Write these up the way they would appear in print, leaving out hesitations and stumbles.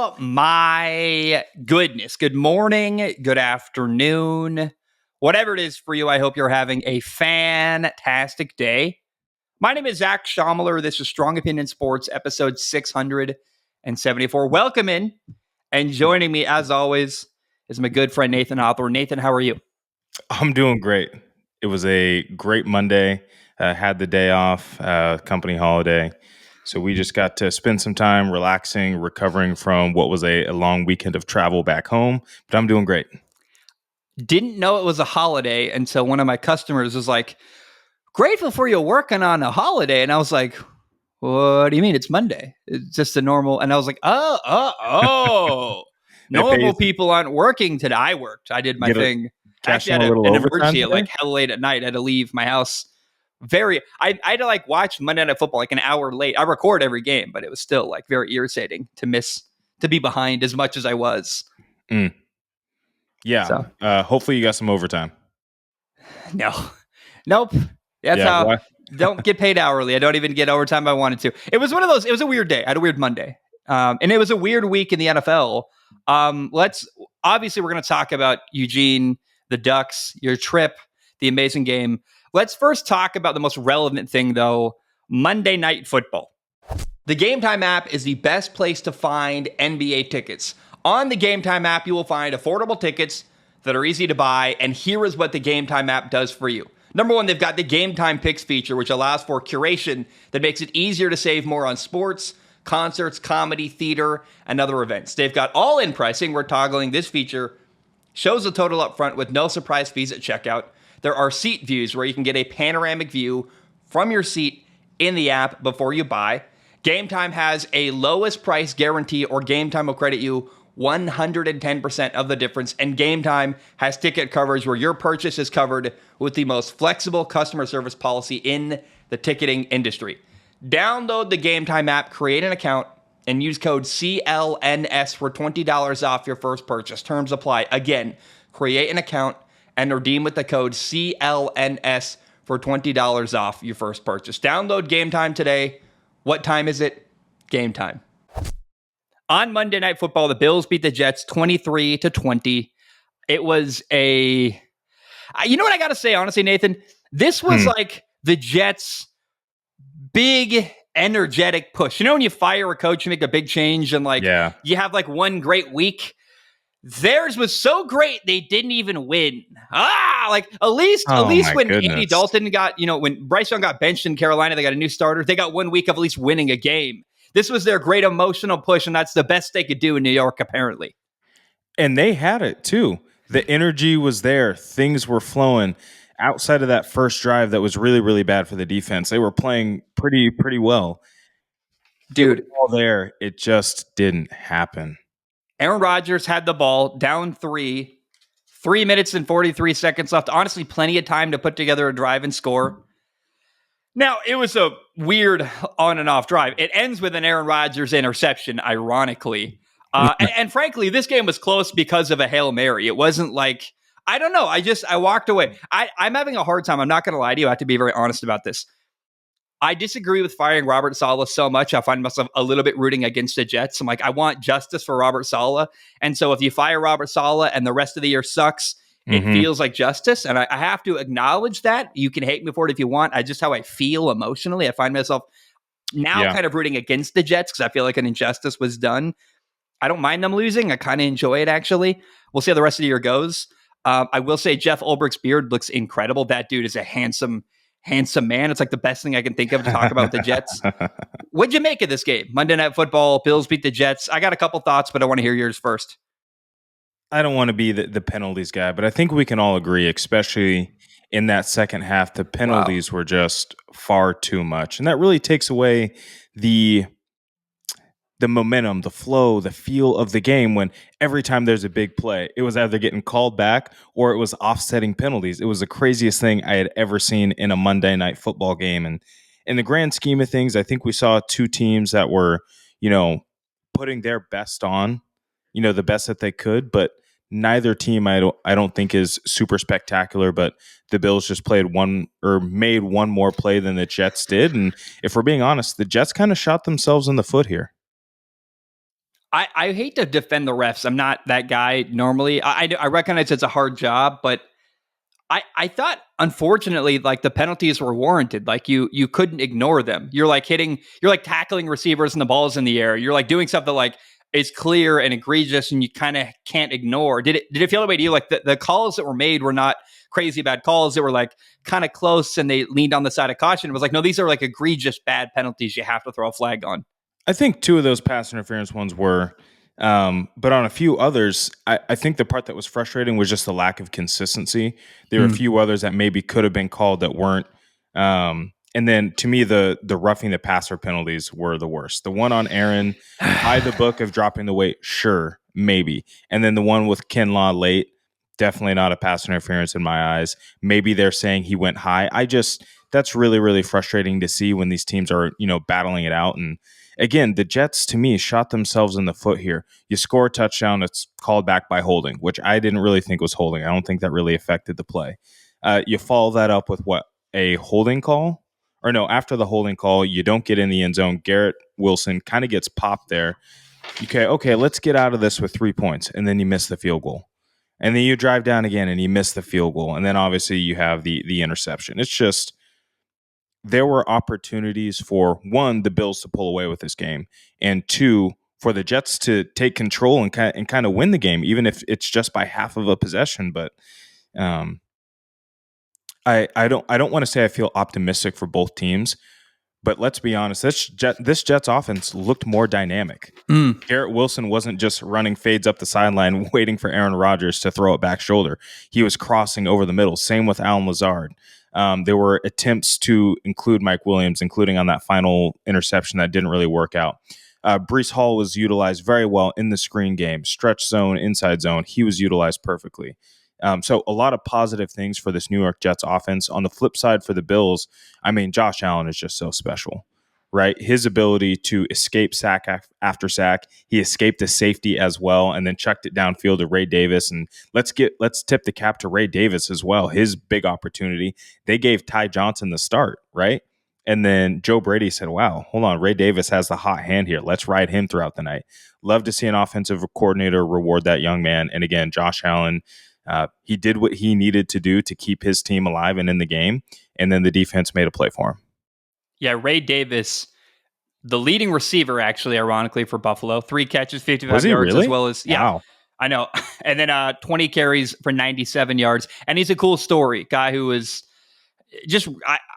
Oh my goodness. Good morning, good afternoon, whatever it is for you. I hope you're having a fantastic day. My name is Zach Schomler. This is Strong Opinion Sports, episode 674. Welcome in, and joining me, as always, is my good friend Nathan Hawthorne. Nathan, how are you? I'm doing great. It was a great Monday. Had the day off, company holiday. So we just got to spend some time relaxing, recovering from what was a long weekend of travel back home. But I'm doing great. Didn't know it was a holiday until one of my customers was like, grateful for you working on a holiday. And I was like, what do you mean? It's Monday. It's just a normal. And I was like, normal people aren't working today. I worked. I did my thing. I actually had an emergency at like hell late at night. I had to leave my house. I had to like watch Monday Night Football like an hour late. I record every game, but it was still like very irritating to be behind as much as I was. Yeah. So. Hopefully you got some overtime. Nope. That's how. Don't get paid hourly. I don't even get overtime if I wanted to. It was one of those. It was a weird day. I had a weird Monday. And it was a weird week in the NFL. Obviously we're going to talk about Eugene, the Ducks, your trip, the amazing game. Let's first talk about the most relevant thing, though, Monday Night Football. The Game Time app is the best place to find NBA tickets. On the Game Time app, you will find affordable tickets that are easy to buy, and here is what the Game Time app does for you. Number one, they've got the Game Time Picks feature, which allows for curation that makes it easier to save more on sports, concerts, comedy, theater, and other events. They've got all-in pricing, where toggling this feature shows the total up front with no surprise fees at checkout. There are seat views, where you can get a panoramic view from your seat in the app before you buy. Game Time has a lowest price guarantee, or Game Time will credit you 110% of the difference. And Game Time has ticket coverage where your purchase is covered with the most flexible customer service policy in the ticketing industry. Download the Game Time app, create an account, and use code CLNS for $20 off your first purchase. Terms apply. Again, create an account and redeem with the code CLNS for $20 off your first purchase. Download Game Time today. What time is it? Game time. On Monday Night Football, the Bills beat the Jets 23-20. It was you know what I got to say, honestly, Nathan? This was like the Jets' big, energetic push. You know when you fire a coach, you make a big change, and you have like one great week? Theirs was so great they didn't even win. At least when Andy Dalton got, when Bryce Young got benched in Carolina, they got a new starter. They got 1 week of at least winning a game. This was their great emotional push, and that's the best they could do in New York, apparently. And they had it too. The energy was there. Things were flowing. Outside of that first drive that was really, really bad for the defense, they were playing pretty well. Dude, all there, it just didn't happen. Aaron Rodgers had the ball down 3 minutes and 43 seconds left. Honestly, plenty of time to put together a drive and score. Now, it was a weird on and off drive. It ends with an Aaron Rodgers interception, ironically. And frankly, this game was close because of a Hail Mary. It wasn't like, I don't know. I walked away. I'm having a hard time. I'm not going to lie to you. I have to be very honest about this. I disagree with firing Robert Saleh so much. I find myself a little bit rooting against the Jets. I'm like, I want justice for Robert Saleh. And so if you fire Robert Saleh and the rest of the year sucks, it feels like justice. And I have to acknowledge that. You can hate me for it if you want. Just how I feel emotionally. I find myself now kind of rooting against the Jets because I feel like an injustice was done. I don't mind them losing. I kind of enjoy it, actually. We'll see how the rest of the year goes. I will say Jeff Ulbricht's beard looks incredible. That dude is a handsome man. It's like the best thing I can think of to talk about the Jets. What'd you make of this game? Monday Night Football, Bills beat the Jets. I got a couple thoughts, but I want to hear yours first. I don't want to be the penalties guy, but I think we can all agree, especially in that second half, the penalties were just far too much. And that really takes away the momentum, the flow, the feel of the game when every time there's a big play, it was either getting called back or it was offsetting penalties. It was the craziest thing I had ever seen in a Monday Night Football game. And in the grand scheme of things, I think we saw two teams that were, putting their best on, the best that they could, but neither team I don't think is super spectacular, but the Bills just made one more play than the Jets did. And if we're being honest, the Jets kind of shot themselves in the foot here. I hate to defend the refs. I'm not that guy normally. I recognize it's a hard job, but I thought, unfortunately, like the penalties were warranted. Like you couldn't ignore them. You're like tackling receivers and the ball's in the air. You're like doing stuff that like is clear and egregious and you kind of can't ignore. Did it feel that way to you? Like the calls that were made were not crazy bad calls. They were like kind of close and they leaned on the side of caution. It was like, no, these are like egregious bad penalties you have to throw a flag on. I think two of those pass interference ones were, but on a few others, I think the part that was frustrating was just the lack of consistency. There were a few others that maybe could have been called that weren't. And then to me, the roughing the passer penalties were the worst. The one on Aaron, by the book of dropping the weight, sure, maybe. And then the one with Kinlaw late, definitely not a pass interference in my eyes. Maybe they're saying he went high. That's really, really frustrating to see when these teams are, battling it out. And again, the Jets, to me, shot themselves in the foot here. You score a touchdown, it's called back by holding, which I didn't really think was holding. I don't think that really affected the play. You follow that up with what? A holding call? Or no, after the holding call, you don't get in the end zone. Garrett Wilson kind of gets popped there. Okay, let's get out of this with 3 points. And then you miss the field goal. And then you drive down again and you miss the field goal. And then obviously you have the interception. It's just, there were opportunities for, one, the Bills to pull away with this game, and two, for the Jets to take control and kind of win the game, even if it's just by half of a possession. But I don't want to say I feel optimistic for both teams, but let's be honest, this Jets offense looked more dynamic. Garrett Wilson wasn't just running fades up the sideline waiting for Aaron Rodgers to throw it back shoulder. He was crossing over the middle. Same with Allen Lazard. There were attempts to include Mike Williams, including on that final interception that didn't really work out. Breece Hall was utilized very well in the screen game, stretch zone, inside zone. He was utilized perfectly. So a lot of positive things for this New York Jets offense. On the flip side for the Bills, I mean, Josh Allen is just so special, right? His ability to escape sack after sack. He escaped a safety as well and then chucked it downfield to Ray Davis. And let's tip the cap to Ray Davis as well. His big opportunity. They gave Ty Johnson the start, right? And then Joe Brady said, wow, hold on, Ray Davis has the hot hand here. Let's ride him throughout the night. Love to see an offensive coordinator reward that young man. And again, Josh Allen, he did what he needed to do to keep his team alive and in the game, and then the defense made a play for him. Yeah, Ray Davis, the leading receiver, actually, ironically, for Buffalo. 3 catches, 55 yards, really? as well as, yeah, wow. I know. And then 20 carries for 97 yards. And he's a cool story. Guy who was just,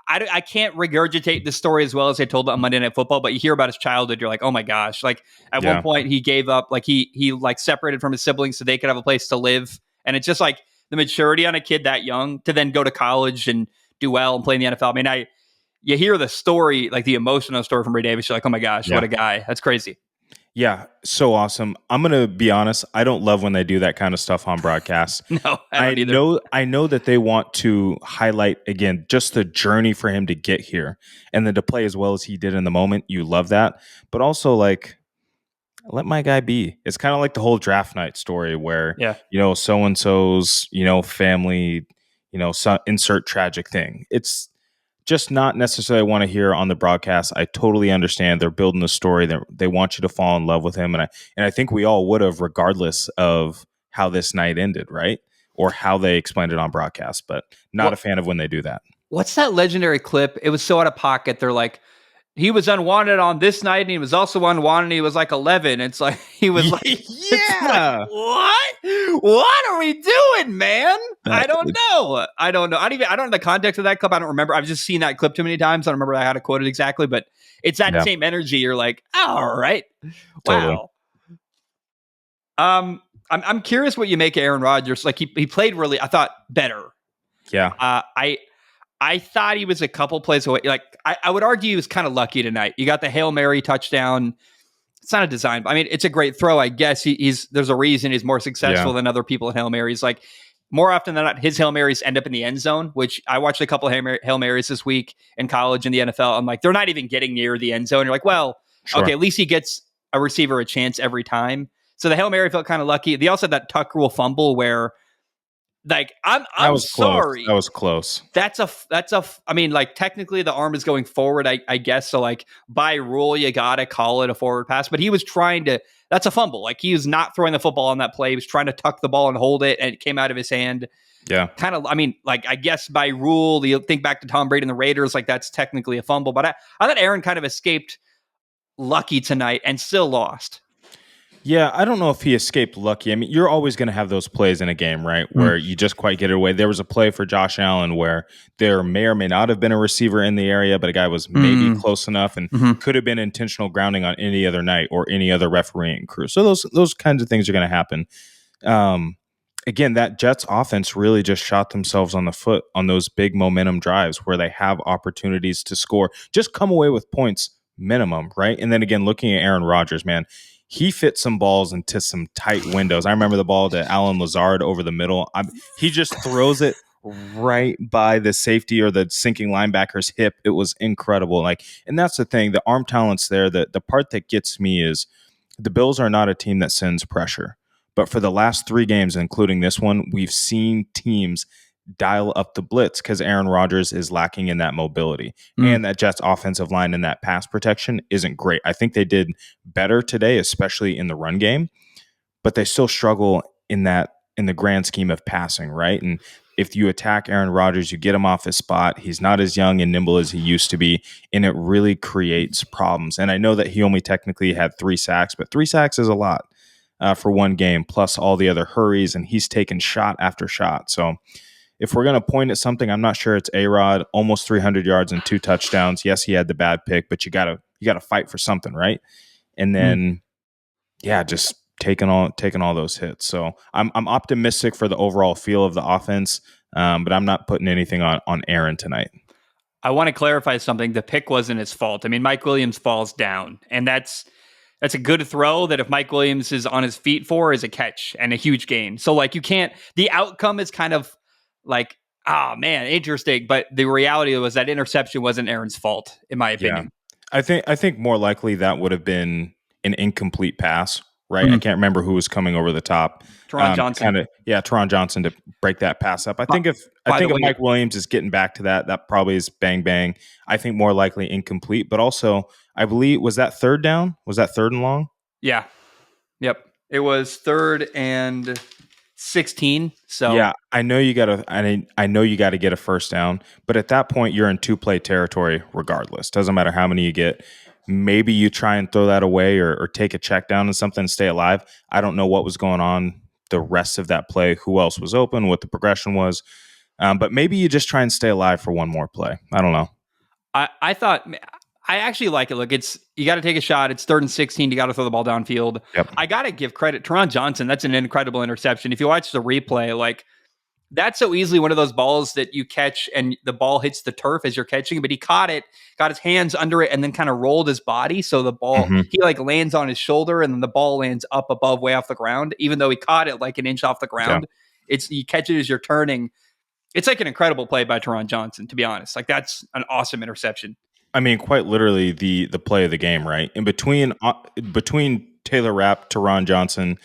I can't regurgitate the story as well as I told on Monday Night Football, but you hear about his childhood, you're like, oh my gosh. Like, at one point, he gave up, like, he like separated from his siblings so they could have a place to live. And it's just like the maturity on a kid that young to then go to college and do well and play in the NFL. I mean, you hear the story, like the emotional story from Ray Davis. You're like, oh my gosh, what a guy. That's crazy. Yeah, so awesome. I'm going to be honest. I don't love when they do that kind of stuff on broadcast. No, I don't either. I know that they want to highlight, again, just the journey for him to get here and then to play as well as he did in the moment. You love that. But also, like, let my guy be. It's kind of like the whole draft night story where, so-and-so's, family, insert tragic thing. It's just not necessarily want to hear on the broadcast. I totally understand they're building a story that they want you to fall in love with him. And I think we all would have, regardless of how this night ended, right? Or how they explained it on broadcast, but not a fan of when they do that. What's that legendary clip? It was so out of pocket. They're like, he was unwanted on this night, and he was also unwanted. He was like 11. It's like he was like, yeah. Like, what are we doing, man? I don't know. I don't know the context of that clip. I don't remember. I've just seen that clip too many times. I don't remember how to quote it exactly, but it's that same energy. You're like, all right, wow. Totally. I'm curious what you make of Aaron Rodgers. Like he played really, I thought, better. Yeah. I thought he was a couple plays away. Like I would argue he was kind of lucky tonight. You got the Hail Mary touchdown. It's not a design. I mean, it's a great throw. I guess there's a reason he's more successful than other people at Hail Marys. Like more often than not, his Hail Marys end up in the end zone, which I watched a couple of Hail Marys this week in college in the NFL. I'm like, they're not even getting near the end zone. You're like, well, okay, at least he gets a receiver a chance every time. So the Hail Mary felt kind of lucky. They also had that tuck rule fumble where, like, I'm sorry. That was close. I mean, like, technically the arm is going forward, I guess. So, like, by rule, you got to call it a forward pass. But he was trying to that's a fumble. Like he was not throwing the football on that play. He was trying to tuck the ball and hold it, and it came out of his hand. Yeah. Kind of, I mean, like, I guess by rule, you think back to Tom Brady and the Raiders, like that's technically a fumble. But I thought Aaron kind of escaped lucky tonight and still lost. Yeah, I don't know if he escaped lucky. I mean, you're always going to have those plays in a game, right, where you just quite get it away. There was a play for Josh Allen where there may or may not have been a receiver in the area, but a guy was maybe close enough and could have been intentional grounding on any other night or any other refereeing crew. So those kinds of things are going to happen. Again, that Jets offense really just shot themselves on the foot on those big momentum drives where they have opportunities to score. Just come away with points minimum, right? And then again, looking at Aaron Rodgers, man, he fit some balls into some tight windows. I remember the ball to Allen Lazard over the middle. He just throws it right by the safety or the sinking linebacker's hip. It was incredible. And that's the thing. The arm talent's there. The part that gets me is the Bills are not a team that sends pressure. But for the last 3 games, including this one, we've seen teams dial up the blitz because Aaron Rodgers is lacking in that mobility. And that Jets offensive line and that pass protection isn't great. I think they did better today, especially in the run game, but they still struggle in the grand scheme of passing, right? And if you attack Aaron Rodgers, you get him off his spot. He's not as young and nimble as he used to be, and it really creates problems. And I know that he only technically had 3 sacks, but 3 sacks is a lot for one game, plus all the other hurries, and he's taken shot after shot. So if we're going to point at something, I'm not sure it's A-Rod, almost 300 yards and 2 touchdowns. Yes, he had the bad pick, but you got to fight for something, right? And then, just taking all those hits. So I'm optimistic for the overall feel of the offense, but I'm not putting anything on Aaron tonight. I want to clarify something. The pick wasn't his fault. I mean, Mike Williams falls down, and that's a good throw that if Mike Williams is on his feet for is a catch and a huge gain. So the outcome is kind of like, oh man, interesting. But the reality was that interception wasn't Aaron's fault, in my opinion. Yeah. I think more likely that would have been an incomplete pass, right? I can't remember who was coming over the top. Teron Johnson. Teron Johnson to break that pass up. I think if Mike Williams is getting back to that probably is bang bang. I think more likely incomplete, but also I believe was that 3rd down? Was that 3rd and long? Yeah. Yep. It was 3rd and 16. So yeah, I know you got to get a first down, but at that point you're in 2-play territory regardless. Doesn't matter how many you get. Maybe you try and throw that away or take a check down and something and stay alive. I don't know what was going on the rest of that play, who else was open, what the progression was. But maybe you just try and stay alive for one more play. I don't know. I thought I actually like it. Look, you got to take a shot. It's 3rd and 16. You got to throw the ball downfield. Yep. I got to give credit. Teron Johnson, that's an incredible interception. If you watch the replay, that's so easily one of those balls that you catch and the ball hits the turf as you're catching, but he caught it, got his hands under it, and then kind of rolled his body. So the ball, he lands on his shoulder and then the ball lands up above way off the ground, even though he caught it like an inch off the ground. Yeah. You catch it as you're turning. It's like an incredible play by Teron Johnson, to be honest. That's an awesome interception. I mean, quite literally the play of the game, right? In between Taylor Rapp, Teron Johnson,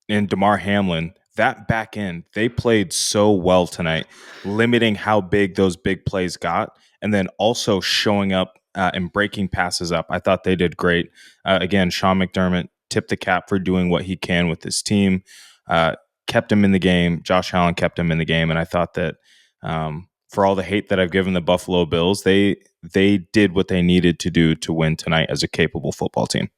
and DeMar Hamlin, that back end, they played so well tonight, limiting how big those big plays got, and then also showing up and breaking passes up. I thought they did great. Again, Sean McDermott tipped the cap for doing what he can with his team, kept him in the game. Josh Allen kept him in the game, and I thought that for all the hate that I've given the Buffalo Bills, they did what they needed to do to win tonight as a capable football team.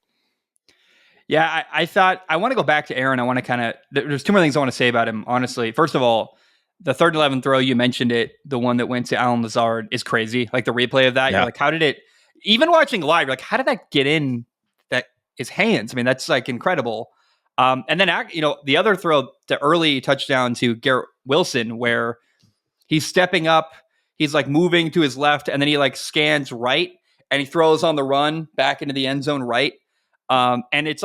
Yeah, I thought I want to go back to Aaron. I want to there's 2 more things I want to say about him, honestly. First of all, the 3rd and 11 throw, you mentioned it, the one that went to Allen Lazard is crazy. The replay of that, You're like, how did it, even watching live, you're like, how did that get in his hands? I mean, that's incredible. And then, the other throw, the early touchdown to Garrett Wilson, where he's stepping up, he's moving to his left, and then he scans right, and he throws on the run back into the end zone right. And it's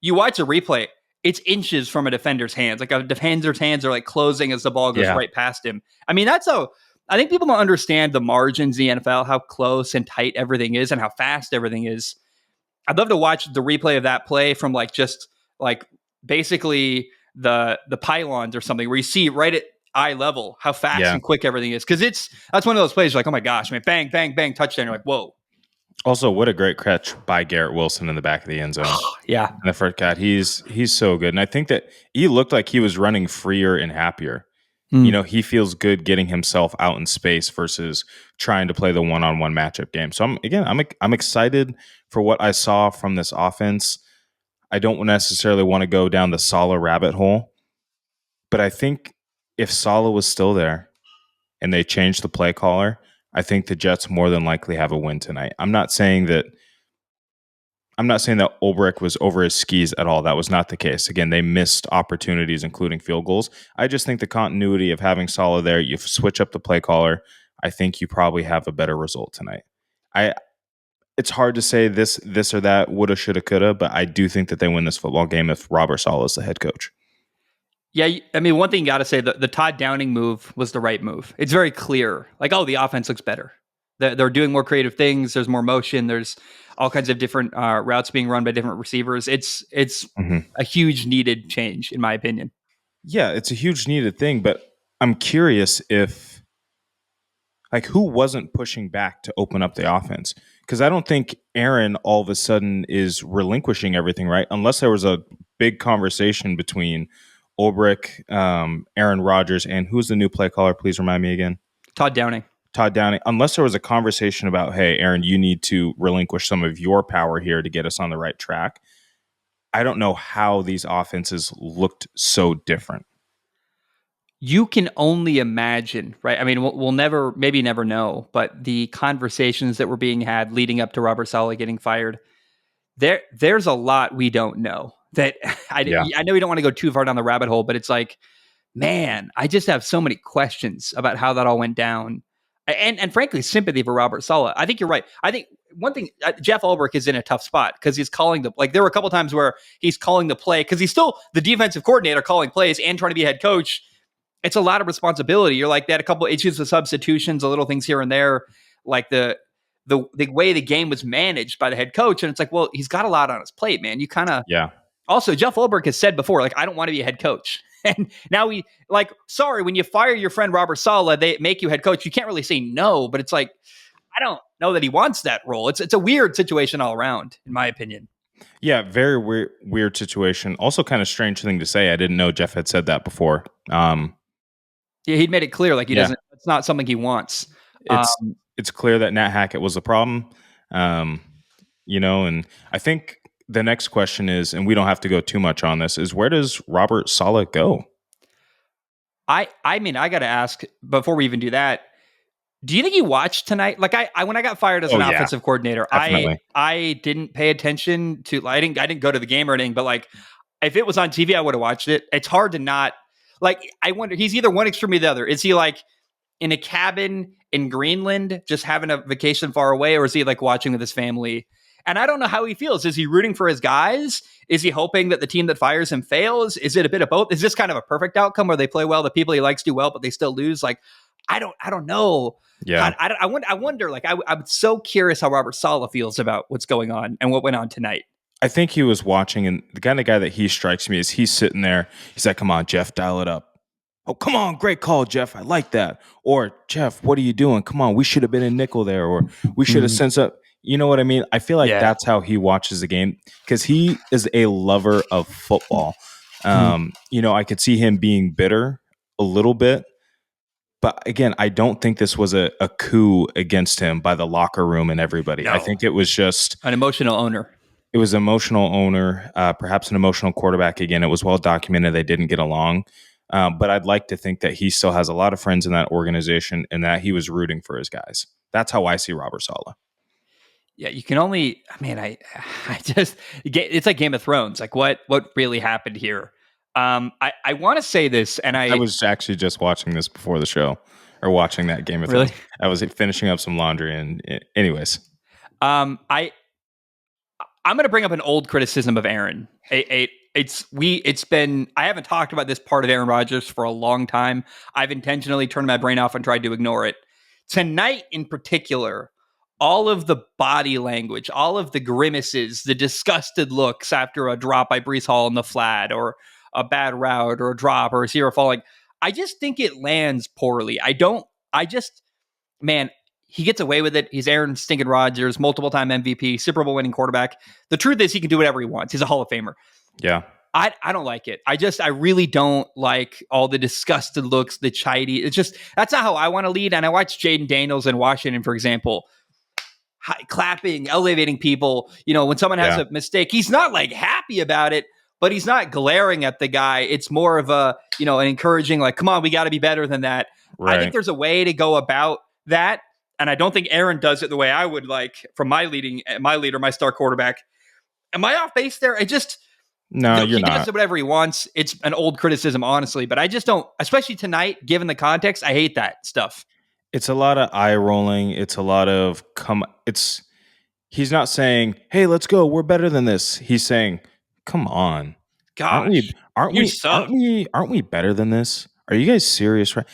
you watch a replay, it's inches from a defender's hands. A defender's hands are closing as the ball goes right past him. I mean, I think people don't understand the margins in the NFL, how close and tight everything is and how fast everything is. I'd love to watch the replay of that play from basically the pylons or something where you see right at eye level how fast and quick everything is. Cause that's one of those plays you're like, oh my gosh, man, bang, bang, bang, touchdown. You're like, whoa. Also, what a great catch by Garrett Wilson in the back of the end zone. Yeah. And the first cat, he's so good. And I think that he looked like he was running freer and happier. He feels good getting himself out in space versus trying to play the one-on-one matchup game. So I'm excited for what I saw from this offense. I don't necessarily want to go down the Saleh rabbit hole, but I think if Saleh was still there and they changed the play caller, I think the Jets more than likely have a win tonight. I'm not saying that Ulbrich was over his skis at all. That was not the case. Again, they missed opportunities, including field goals. I just think the continuity of having Saleh there, you switch up the play caller, I think you probably have a better result tonight. It's hard to say this or that, woulda, shoulda, coulda, but I do think that they win this football game if Robert Saleh is the head coach. Yeah, I mean, one thing you got to say, the Todd Downing move was the right move. It's very clear. Like, the offense looks better. They're doing more creative things. There's more motion. There's all kinds of different routes being run by different receivers. It's a huge needed change, in my opinion. Yeah, it's a huge needed thing, but I'm curious if, who wasn't pushing back to open up the offense? Because I don't think Aaron all of a sudden is relinquishing everything, right? Unless there was a big conversation between Ulbrich, Aaron Rodgers, and who's the new play caller? Please remind me again. Todd Downing. Unless there was a conversation about, hey, Aaron, you need to relinquish some of your power here to get us on the right track. I don't know how these offenses looked so different. You can only imagine, right? I mean, we'll never know, but the conversations that were being had leading up to Robert Saleh getting fired, there's a lot we don't know. That I know we don't want to go too far down the rabbit hole, but it's like, man, I just have so many questions about how that all went down. And frankly, sympathy for Robert Saleh. I think you're right. I think one thing, Jeff Ulbrich is in a tough spot because he's calling there were a couple times where he's calling the play because he's still the defensive coordinator calling plays and trying to be head coach. It's a lot of responsibility. You're like, they had a couple issues with substitutions, a little things here and there, like the way the game was managed by the head coach. And it's like, well, he's got a lot on his plate, man. You kind of, Also, Jeff Ulbrich has said before, like, I don't want to be a head coach. And now sorry, when you fire your friend Robert Saleh, they make you head coach. You can't really say no, but it's like, I don't know that he wants that role. It's a weird situation all around, in my opinion. Yeah, very weird situation. Also kind of strange thing to say. I didn't know Jeff had said that before. Yeah, he'd made it clear, like, he doesn't, it's not something he wants. It's clear that Nat Hackett was the problem. And I think the next question is, and we don't have to go too much on this, is where does Robert Saleh go? I mean, I got to ask before we even do that. Do you think he watched tonight? Like when I got fired as an offensive coordinator, definitely. I didn't pay attention to. I didn't go to the game or anything. But like, if it was on TV, I would have watched it. It's hard to not like. I wonder. He's either one extreme or the other. Is he like in a cabin in Greenland, just having a vacation far away, or is he like watching with his family? And I don't know how he feels. Is he rooting for his guys? Is he hoping that the team that fires him fails? Is it a bit of both? Is this kind of a perfect outcome where they play well, the people he likes do well, but they still lose? Like, I don't know. Yeah. I wonder, like, I'm so curious how Robert Saleh feels about what's going on and what went on tonight. I think he was watching, and the kind of guy that he strikes me is he's sitting there. He's like, come on, Jeff, dial it up. Oh, come on, great call, Jeff. I like that. Or, Jeff, what are you doing? Come on, we should have been in nickel there, or we should have sent up. You know what I mean? I feel like that's how he watches the game because he is a lover of football. I could see him being bitter a little bit. But again, I don't think this was a coup against him by the locker room and everybody. No. I think it was just an emotional owner. It was an emotional owner, perhaps an emotional quarterback. Again, it was well documented they didn't get along. But I'd like to think that he still has a lot of friends in that organization and that he was rooting for his guys. That's how I see Robert Saleh. Yeah, you can only, I just, it's like Game of Thrones. Like what really happened here? I want to say this, and I was actually just watching this before the show, or watching that Game of Thrones. Really? I was finishing up some laundry, and anyways, I'm going to bring up an old criticism of Aaron. It's been, I haven't talked about this part of Aaron Rodgers for a long time. I've intentionally turned my brain off and tried to ignore it. Tonight, in particular, all of the body language, all of the grimaces, the disgusted looks after a drop by Breece Hall in the flat, or a bad route, or a drop, or a receiver falling. I just think it lands poorly. Man, he gets away with it. He's Aaron stinking Rodgers, multiple-time MVP, Super Bowl winning quarterback. The truth is he can do whatever he wants. He's a Hall of Famer. Yeah. I don't like it. I really don't like all the disgusted looks, the chidey. It's just, that's not how I want to lead. And I watched Jaden Daniels in Washington, for example, clapping, elevating people. When someone has a mistake, he's not like happy about it, but he's not glaring at the guy. It's more of a, an encouraging, like, come on, we got to be better than that. Right. I think there's a way to go about that. And I don't think Aaron does it the way I would like from my leader, my star quarterback. Am I off base there? No, you're he not. Does whatever he wants. It's an old criticism, honestly, but I just don't, especially tonight, given the context, I hate that stuff. It's a lot of eye rolling. It's a lot of he's not saying, "Hey, let's go. We're better than this." He's saying, "Come on. Gosh, aren't we better than this? Are you guys serious?" Right?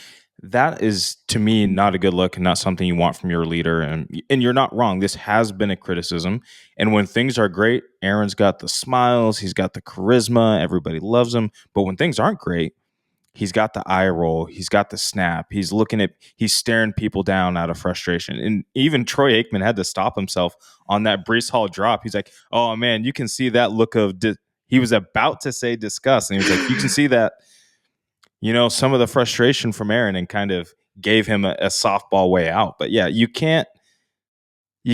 That is, to me, not a good look and not something you want from your leader. And you're not wrong. This has been a criticism. And when things are great, Aaron's got the smiles. He's got the charisma. Everybody loves him. But when things aren't great, he's got the eye roll. He's got the snap. He's staring people down out of frustration. And even Troy Aikman had to stop himself on that Breece Hall drop. He's like, oh, man, you can see that look of he was about to say disgust. And he was like, you can see that, some of the frustration from Aaron, and kind of gave him a softball way out. But yeah, you can't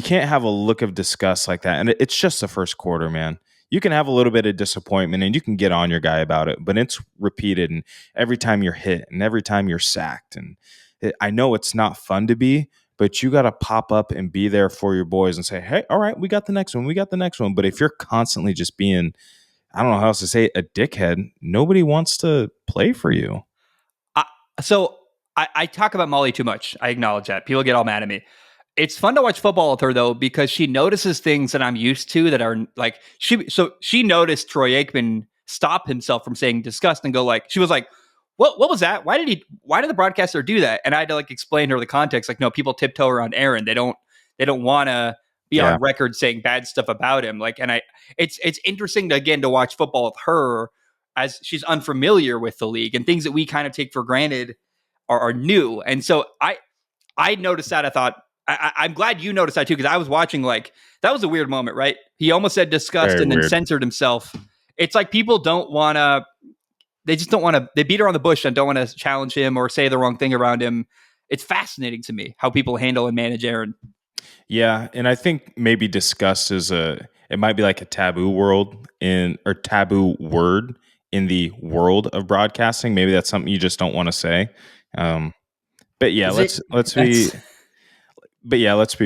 have a look of disgust like that. And it's just the first quarter, man. You can have a little bit of disappointment and you can get on your guy about it, but it's repeated, and every time you're hit and every time you're sacked. And I know it's not fun to be, but you got to pop up and be there for your boys and say, hey, all right, we got the next one. We got the next one. But if you're constantly just being, I don't know how else to say it, a dickhead, nobody wants to play for you. I talk about Molly too much. I acknowledge that. People get all mad at me. It's fun to watch football with her, though, because she notices things that I'm used to that are like, she noticed Troy Aikman stop himself from saying disgust and go like, she was like, what was that? Why did the broadcaster do that? And I had to like explain to her the context. Like, no, people tiptoe around Aaron. They don't want to be on record saying bad stuff about him. Like, and it's interesting to watch football with her as she's unfamiliar with the league, and things that we kind of take for granted are new. And so I noticed that. I thought, I'm glad you noticed that too, because I was watching, like, that was a weird moment, right? He almost said disgust and then censored himself. It's like people don't want to, they just don't want to, they beat around the bush and don't want to challenge him or say the wrong thing around him. It's fascinating to me how people handle and manage Aaron. Yeah, and I think maybe disgust it might be like a taboo taboo word in the world of broadcasting. Maybe that's something you just don't want to say. But yeah, let's be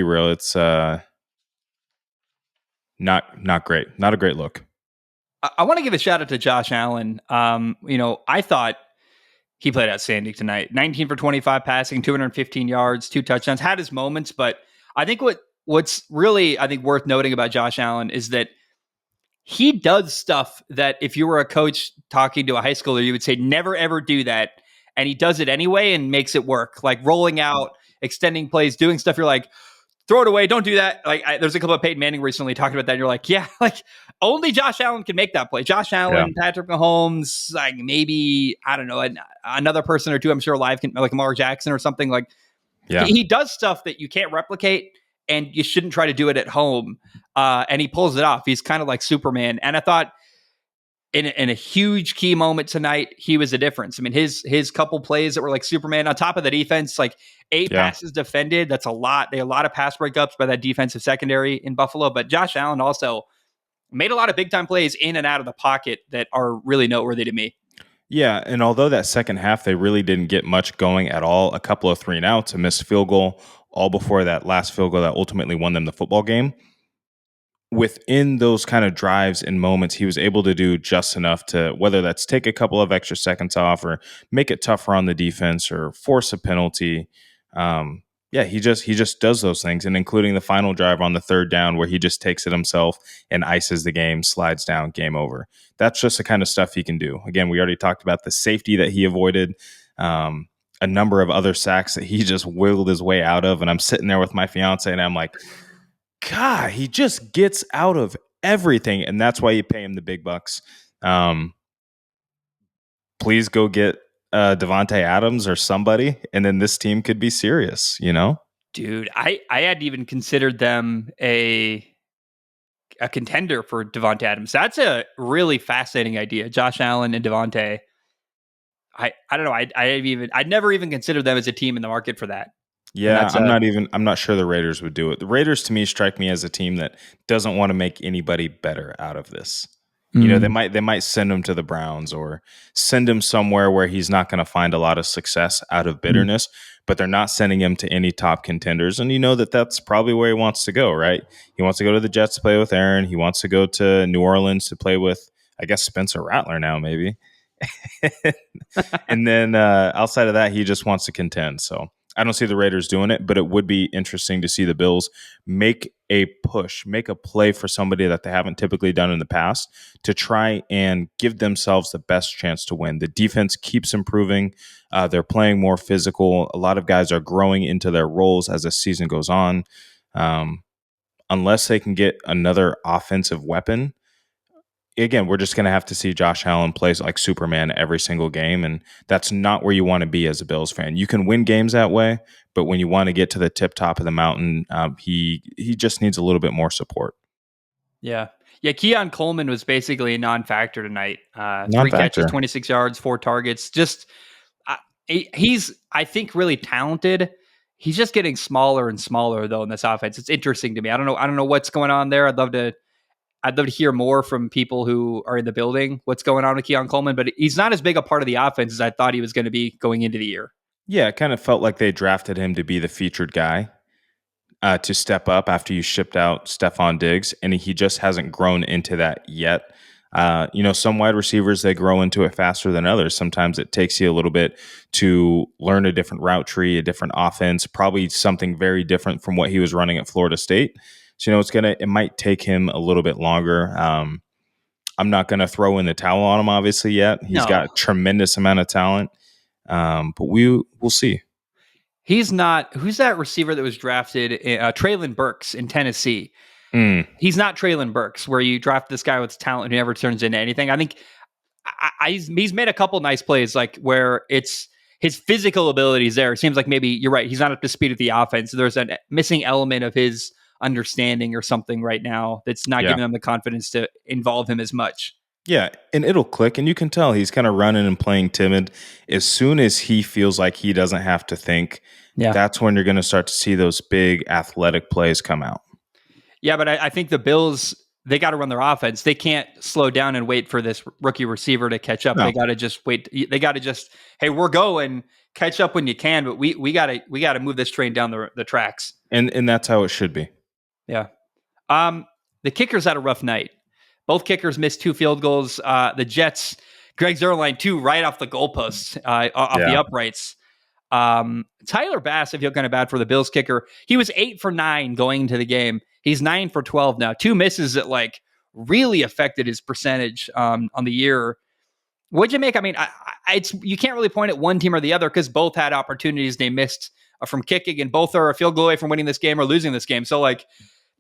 real. It's not great. Not a great look. I want to give a shout out to Josh Allen. I thought he played outstanding tonight. 19 for 25 passing, 215 yards, 2 touchdowns. Had his moments, but I think what's really, I think, worth noting about Josh Allen is that he does stuff that if you were a coach talking to a high schooler, you would say, never, ever do that. And he does it anyway and makes it work. Like rolling out, extending plays, doing stuff. You're like, throw it away. Don't do that. Like, there's a couple of Peyton Manning recently talking about that. And you're like, yeah, like only Josh Allen can make that play. Josh Allen, Patrick Mahomes, like maybe, I don't know, another person or two, I'm sure live can, like Amari Jackson or something. Like, he does stuff that you can't replicate, and you shouldn't try to do it at home. And he pulls it off. He's kind of like Superman. And I thought in a huge key moment tonight, he was the difference. I mean, his couple plays that were like Superman on top of the defense, like 8 passes defended. That's a lot. They had a lot of pass breakups by that defensive secondary in Buffalo. But Josh Allen also made a lot of big time plays in and out of the pocket that are really noteworthy to me. Yeah, and although that second half they really didn't get much going at all, a couple of 3-and-outs, a missed field goal, all before that last field goal that ultimately won them the football game. Within those kind of drives and moments, he was able to do just enough to, whether that's take a couple of extra seconds off or make it tougher on the defense or force a penalty. He just does those things, and including the final drive on the 3rd down where he just takes it himself and ices the game, slides down, game over. That's just the kind of stuff he can do. Again, we already talked about the safety that he avoided, a number of other sacks that he just wiggled his way out of. And I'm sitting there with my fiance and I'm like, God, he just gets out of everything. And that's why you pay him the big bucks. Please go get Davante Adams or somebody, and then this team could be serious, you know? Dude, I hadn't even considered them a contender for Davante Adams. That's a really fascinating idea. Josh Allen and Davante. I don't know. I'd never even considered them as a team in the market for that. And Yeah, I'm not sure the Raiders would do it. The Raiders to me strike me as a team that doesn't want to make anybody better out of this. They might send him to the Browns or send him somewhere where he's not going to find a lot of success out of bitterness, but they're not sending him to any top contenders. And that's probably where he wants to go, right? He wants to go to the Jets to play with Aaron. He wants to go to New Orleans to play with, I guess, Spencer Rattler now, maybe. And then outside of that, he just wants to contend. So I don't see the Raiders doing it, but it would be interesting to see the Bills make a push, make a play for somebody that they haven't typically done in the past to try and give themselves the best chance to win. The defense keeps improving. They're playing more physical. A lot of guys are growing into their roles as the season goes on. Unless they can get another offensive weapon, again, we're just going to have to see Josh Allen play like Superman every single game, and that's not where you want to be as a Bills fan. You can win games that way, but when you want to get to the tip top of the mountain, he just needs a little bit more support. Yeah. Keon Coleman was basically a non-factor tonight. 3 catches, 26 yards, 4 targets. Just he's, I think, really talented. He's just getting smaller and smaller though in this offense. It's interesting to me. I don't know what's going on there. I'd love to hear more from people who are in the building, what's going on with Keon Coleman, but he's not as big a part of the offense as I thought he was going to be going into the year. Yeah, it kind of felt like they drafted him to be the featured guy to step up after you shipped out Stephon Diggs, and he just hasn't grown into that yet. Some wide receivers, they grow into it faster than others. Sometimes it takes you a little bit to learn a different route tree, a different offense, probably something very different from what he was running at Florida State. So, it might take him a little bit longer. I'm not going to throw in the towel on him, obviously, yet. He's got a tremendous amount of talent, but we'll see. He's not. Who's that receiver that was drafted? Treylon Burks in Tennessee. He's not Treylon Burks, where you draft this guy with talent who never turns into anything. I think he's made a couple nice plays, like where it's his physical abilities there. It seems like maybe you're right. He's not up to speed with the offense. There's a missing element of his understanding or something right now that's not giving them the confidence to involve him as much. Yeah, and it'll click, and you can tell he's kind of running and playing timid. As soon as he feels like he doesn't have to think, that's when you're going to start to see those big athletic plays come out. Yeah, but I think the Bills, they got to run their offense. They can't slow down and wait for this rookie receiver to catch up. No. They got to just wait. They got to just, hey, we're going, catch up when you can, but we got to move this train down the tracks. And that's how it should be. Yeah. The kickers had a rough night. Both kickers missed 2 field goals. The Jets, Greg Zuerlein, 2 right off the goalposts, off the uprights. Tyler Bass, I feel kind of bad for the Bills kicker. He was 8 for 9 going into the game. He's 9 for 12 now. 2 misses that really affected his percentage on the year. What'd you make? I mean, you can't really point at one team or the other because both had opportunities they missed from kicking, and both are a field goal away from winning this game or losing this game. So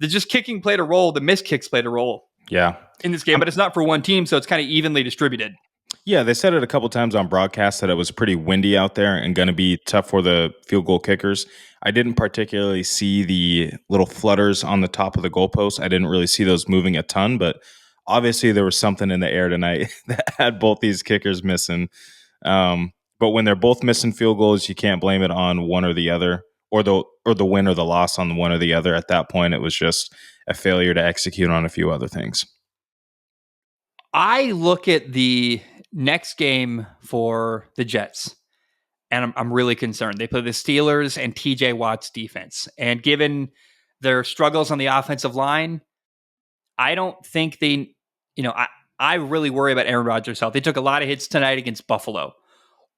the just kicking played a role. The missed kicks played a role. Yeah. In this game, but it's not for one team, so it's kind of evenly distributed. Yeah, they said it a couple times on broadcast that it was pretty windy out there and going to be tough for the field goal kickers. I didn't particularly see the little flutters on the top of the goalpost. I didn't really see those moving a ton, but obviously there was something in the air tonight that had both these kickers missing. But when they're both missing field goals, you can't blame it on one or the other, or the win or the loss on the one or the other. At that point, it was just a failure to execute on a few other things. I look at the next game for the Jets, and I'm really concerned. They play the Steelers and TJ Watt's defense. And given their struggles on the offensive line, I don't think I really worry about Aaron Rodgers' health. They took a lot of hits tonight against Buffalo.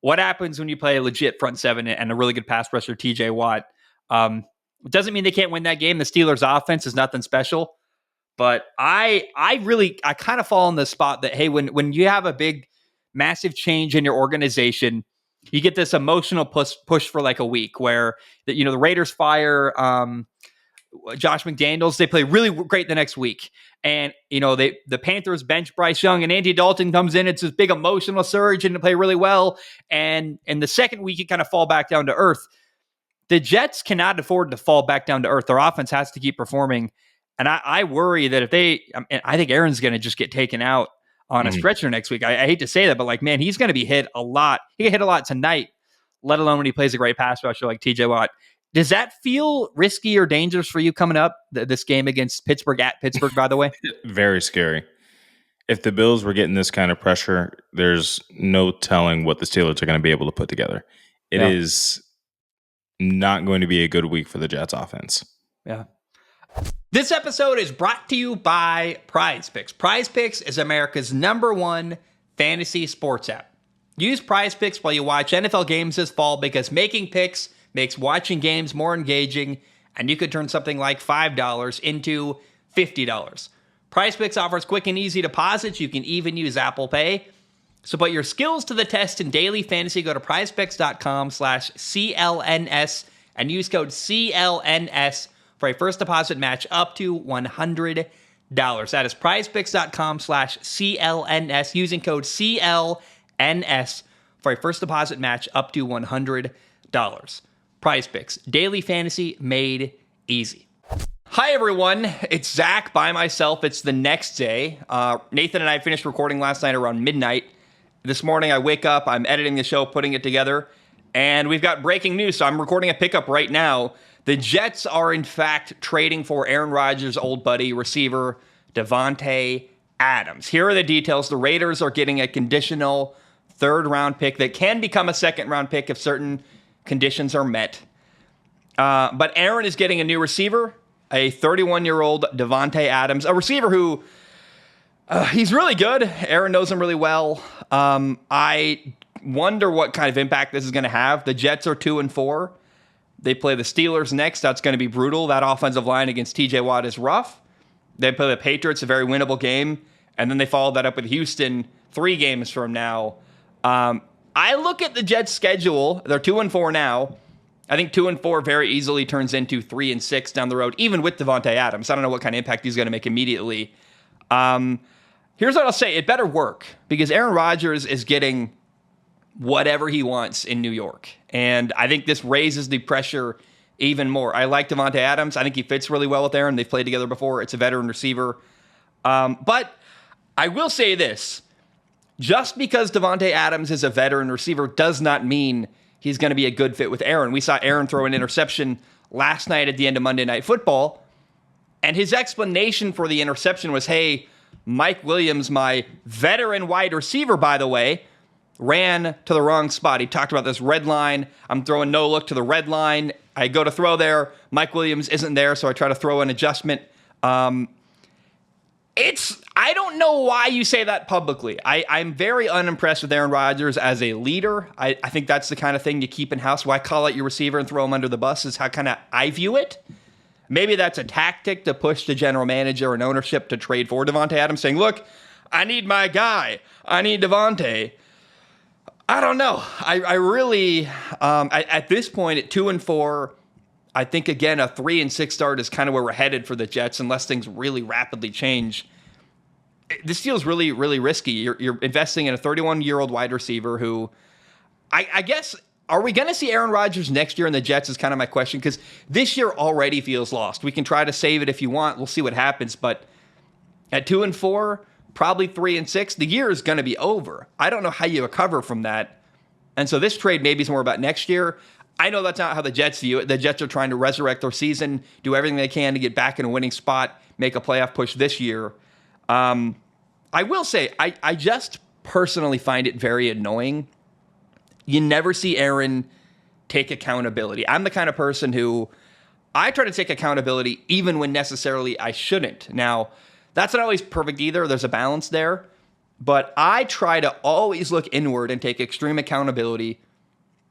What happens when you play a legit front seven and a really good pass rusher, TJ Watt? It doesn't mean they can't win that game. The Steelers' offense is nothing special. But I kind of fall in the spot that, hey, when you have a big, massive change in your organization, you get this emotional push for a week where the Raiders fire Josh McDaniels. They play really great the next week, and the Panthers bench Bryce Young, and Andy Dalton comes in. It's this big emotional surge and they play really well. And in the second week, you kind of fall back down to earth. the Jets cannot afford to fall back down to earth. Their offense has to keep performing. And I worry that I think Aaron's going to just get taken out on a stretcher next week. I hate to say that, but like, man, he's going to be hit a lot. He get hit a lot tonight, let alone when he plays a great pass rusher like TJ Watt. Does that feel risky or dangerous for you coming up, this game against Pittsburgh at Pittsburgh, by the way? Very scary. If the Bills were getting this kind of pressure, there's no telling what the Steelers are going to be able to put together. It is not going to be a good week for the Jets offense. Yeah. This episode is brought to you by Prize Picks. Prize Picks is America's #1 fantasy sports app. Use Prize Picks while you watch NFL games this fall because making picks makes watching games more engaging, and you could turn something like $5 into $50. Prize Picks offers quick and easy deposits. You can even use Apple Pay. So put your skills to the test in daily fantasy. Go to prizepicks.com/CLNS and use code CLNS for a first deposit match up to $100. That is prizepicks.com/CLNS using code CLNS for a first deposit match up to $100. Prize Picks, daily fantasy made easy. Hi, everyone. It's Zach by myself. It's the next day. Nathan and I finished recording last night around midnight. This morning, I wake up, I'm editing the show, putting it together, and we've got breaking news. So I'm recording a pickup right now. The Jets are, in fact, trading for Aaron Rodgers' old buddy, receiver Davante Adams. Here are the details. The Raiders are getting a conditional third-round pick that can become a second-round pick if certain conditions are met. But Aaron is getting a new receiver, a 31-year-old Davante Adams, a receiver who he's really good. Aaron knows him really well. I wonder what kind of impact this is going to have. The Jets are 2-4. They play the Steelers next. That's going to be brutal. That offensive line against TJ Watt is rough. They play the Patriots, a very winnable game. And then they follow that up with Houston 3 games from now. I look at the Jets' schedule. They're 2-4 now. I think 2-4 very easily turns into 3-6 down the road, even with Davante Adams. I don't know what kind of impact he's going to make immediately. Here's what I'll say. It better work because Aaron Rodgers is getting whatever he wants in New York. And I think this raises the pressure even more. I like Davante Adams. I think he fits really well with Aaron. They've played together before. It's a veteran receiver. But I will say this. Just because Davante Adams is a veteran receiver does not mean he's going to be a good fit with Aaron. We saw Aaron throw an interception last night at the end of Monday Night Football. And his explanation for the interception was, hey, Mike Williams, my veteran wide receiver, by the way, ran to the wrong spot. He talked about this red line. I'm throwing no look to the red line. I go to throw there. Mike Williams isn't there, so I try to throw an adjustment. I don't know why you say that publicly. I'm very unimpressed with Aaron Rodgers as a leader. I think that's the kind of thing you keep in house. Why call out your receiver and throw him under the bus is how kind of I view it. Maybe that's a tactic to push the general manager and ownership to trade for Davante Adams, saying, look, I need my guy. I need Davante. I don't know. I really, at this point, at 2-4, I think, again, a 3-6 start is kind of where we're headed for the Jets unless things really rapidly change. This feels really, really risky. You're investing in a 31-year-old wide receiver who, I guess, are we going to see Aaron Rodgers next year in the Jets is kind of my question, because this year already feels lost. We can try to save it if you want. We'll see what happens. But at 2-4, probably 3-6, the year is going to be over. I don't know how you recover from that. And so this trade maybe is more about next year. I know that's not how the Jets view it. The Jets are trying to resurrect their season, do everything they can to get back in a winning spot, make a playoff push this year. I will say, I just personally find it very annoying. You never see Aaron take accountability. I'm the kind of person who I try to take accountability even when necessarily I shouldn't. Now, that's not always perfect either. There's a balance there. But I try to always look inward and take extreme accountability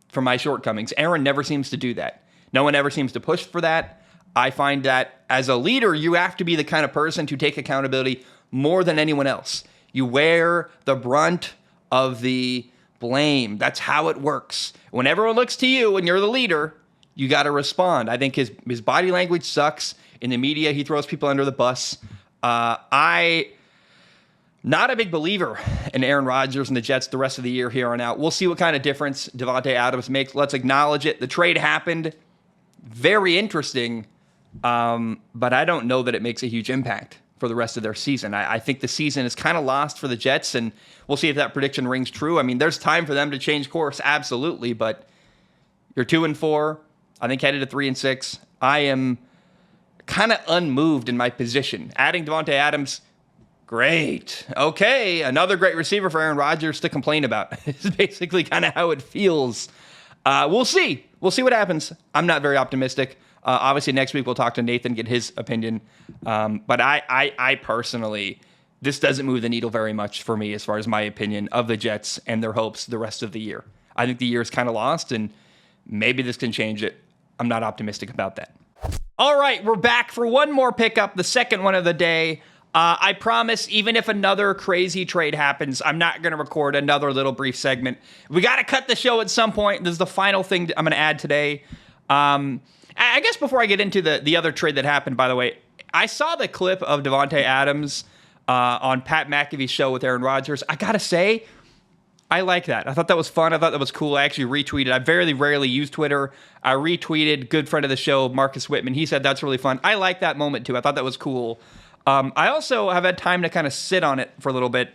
for my shortcomings. Aaron never seems to do that. No one ever seems to push for that. I find that as a leader, you have to be the kind of person to take accountability more than anyone else. You wear the brunt of the blame. That's how it works. When everyone looks to you and you're the leader, you got to respond. I think his body language sucks. In the media, he throws people under the bus. Not a big believer in Aaron Rodgers and the Jets the rest of the year here on out. We'll see what kind of difference Davante Adams makes. Let's acknowledge it. The trade happened. very interesting, but I don't know that it makes a huge impact for the rest of their season. I think the season is kind of lost for the Jets, and we'll see if that prediction rings true. I mean, there's time for them to change course, absolutely, but you're 2-4. I think headed to 3-6. I am kind of unmoved in my position. Adding Davante Adams, great. Okay, another great receiver for Aaron Rodgers to complain about. It's basically kind of how it feels. We'll see. We'll see what happens. I'm not very optimistic. Obviously, next week we'll talk to Nathan, get his opinion. But I personally, this doesn't move the needle very much for me as far as my opinion of the Jets and their hopes the rest of the year. I think the year is kind of lost, and maybe this can change it. I'm not optimistic about that. All right, we're back for one more pickup, the second one of the day. I promise, even if another crazy trade happens, I'm not going to record another little brief segment. We got to cut the show at some point. This is the final thing I'm going to add today. I guess before I get into the other trade that happened, by the way, I saw the clip of Davante Adams on Pat McAfee's show with Aaron Rodgers. I got to say, I like that. I thought that was fun. I thought that was cool. I actually retweeted. I very rarely use Twitter. I retweeted good friend of the show, Marcus Whitman. He said that's really fun. I like that moment, too. I thought that was cool. I also have had time to kind of sit on it for a little bit.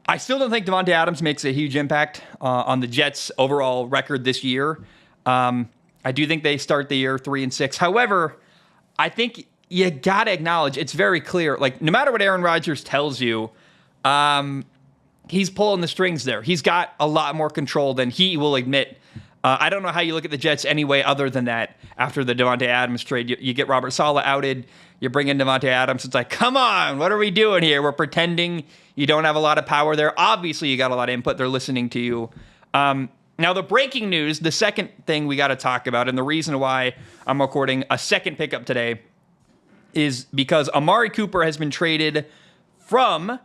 I still don't think Davante Adams makes a huge impact on the Jets' overall record this year. I do think they start the year 3-6. However, I think you got to acknowledge it's very clear. Like, no matter what Aaron Rodgers tells you, he's pulling the strings there. He's got a lot more control than he will admit. I don't know how you look at the Jets anyway other than that. After the Davante Adams trade, you get Robert Saleh outed. You bring in Davante Adams. It's like, come on, what are we doing here? We're pretending you don't have a lot of power there. Obviously, you got a lot of input. They're listening to you. Now, the breaking news, the second thing we got to talk about, and the reason why I'm recording a second pickup today is because Amari Cooper has been traded from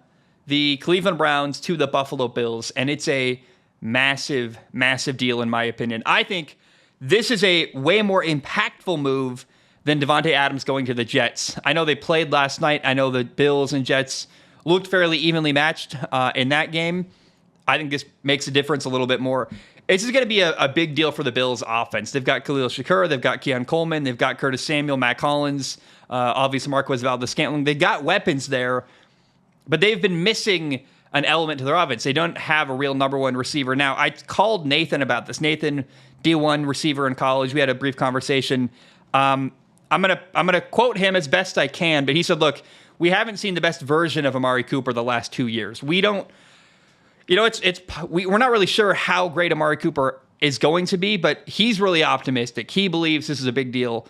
the Cleveland Browns to the Buffalo Bills, and it's a massive, massive deal in my opinion. I think this is a way more impactful move than Davante Adams going to the Jets. I know they played last night. I know the Bills and Jets looked fairly evenly matched in that game. I think this makes a difference a little bit more. This is going to be a big deal for the Bills offense. They've got Khalil Shakur, they've got Keon Coleman, they've got Curtis Samuel, Matt Collins, obviously Marquez Valdez-Scantling. They've got weapons there, but they've been missing an element to their offense. They don't have a real number one receiver. Now, I called Nathan about this. Nathan, D1 receiver in college. We had a brief conversation. I'm gonna quote him as best I can, but he said, look, we haven't seen the best version of Amari Cooper the last 2 years. We don't, we're not really sure how great Amari Cooper is going to be, but he's really optimistic. He believes this is a big deal.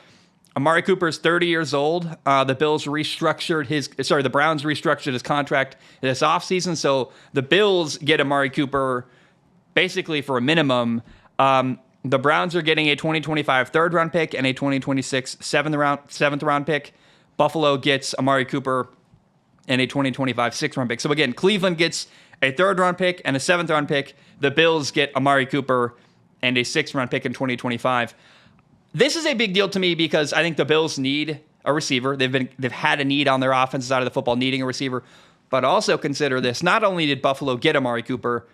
Amari Cooper is 30 years old. The Browns restructured his contract this offseason, so the Bills get Amari Cooper basically for a minimum. The Browns are getting a 2025 third-round pick and a 2026 seventh-round pick. Buffalo gets Amari Cooper and a 2025 sixth-round pick. So again, Cleveland gets a third-round pick and a seventh-round pick. The Bills get Amari Cooper and a sixth-round pick in 2025. This is a big deal to me because I think the Bills need a receiver. They've had a need on their offensive side of the football, needing a receiver. But also consider this: not only did Buffalo get Amari Cooper,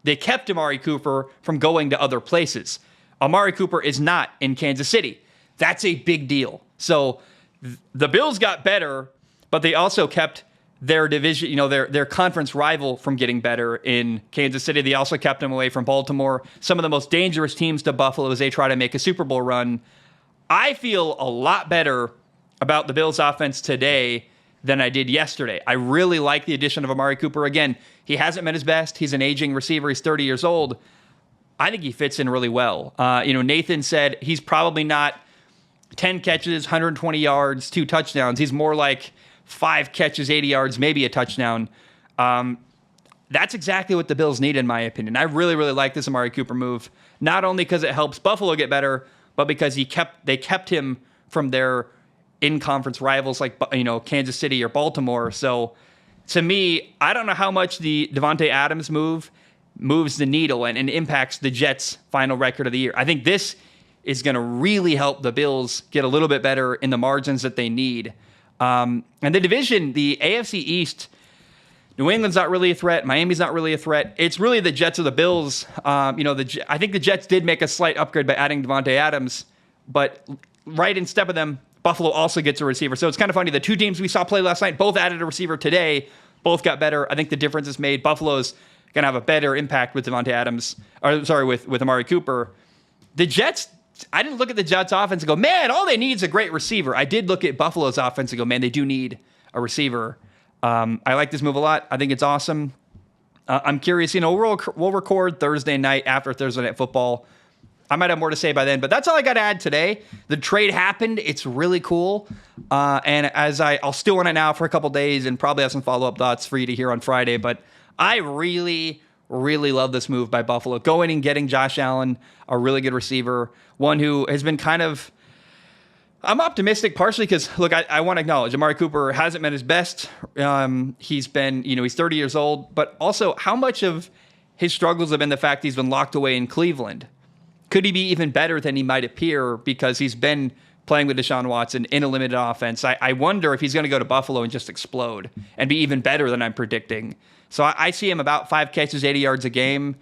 they kept Amari Cooper from going to other places. Amari Cooper is not in Kansas City. That's a big deal. So the Bills got better, but they also kept their division, their conference rival from getting better in Kansas City. They also kept them away from Baltimore, some of the most dangerous teams to Buffalo as they try to make a Super Bowl run. I feel a lot better about the Bills offense today than I did yesterday. I really like the addition of Amari Cooper. Again, he hasn't been his best. He's an aging receiver. He's 30 years old. I think he fits in really well. Nathan said he's probably not 10 catches, 120 yards, 2 touchdowns. He's more like 5 catches, 80 yards, maybe a touchdown. That's exactly what the Bills need, in my opinion. I really, really like this Amari Cooper move, not only because it helps Buffalo get better, but because they kept him from their in-conference rivals like Kansas City or Baltimore. So to me, I don't know how much the Davante Adams move moves the needle and impacts the Jets' final record of the year. I think this is going to really help the Bills get a little bit better in the margins that they need. And the division, the AFC East, New England's not really a threat. Miami's not really a threat. It's really the Jets or the Bills. I think the Jets did make a slight upgrade by adding Davante Adams, but right in step of them, Buffalo also gets a receiver. So it's kind of funny. The two teams we saw play last night both added a receiver today. Both got better. I think the difference is made. Buffalo's going to have a better impact with Davante Adams, with Amari Cooper. The Jets, I didn't look at the Jets offense and go, man, all they need is a great receiver. I did look at Buffalo's offense and go, man, they do need a receiver. I like this move a lot. I think it's awesome. I'm curious. We'll record Thursday night after Thursday Night Football. I might have more to say by then, but that's all I got to add today. The trade happened. It's really cool. And I'll stew on it now for a couple days and probably have some follow-up thoughts for you to hear on Friday. But I really, really love this move by Buffalo. Going and getting Josh Allen, a really good receiver, one who has been kind of... I'm optimistic partially because, look, I want to acknowledge Amari Cooper hasn't been his best. He's been, he's 30 years old, but also how much of his struggles have been the fact he's been locked away in Cleveland. Could he be even better than he might appear because he's been playing with Deshaun Watson in a limited offense? I wonder if he's going to go to Buffalo and just explode and be even better than I'm predicting. So I see him about 5 catches, 80 yards a game.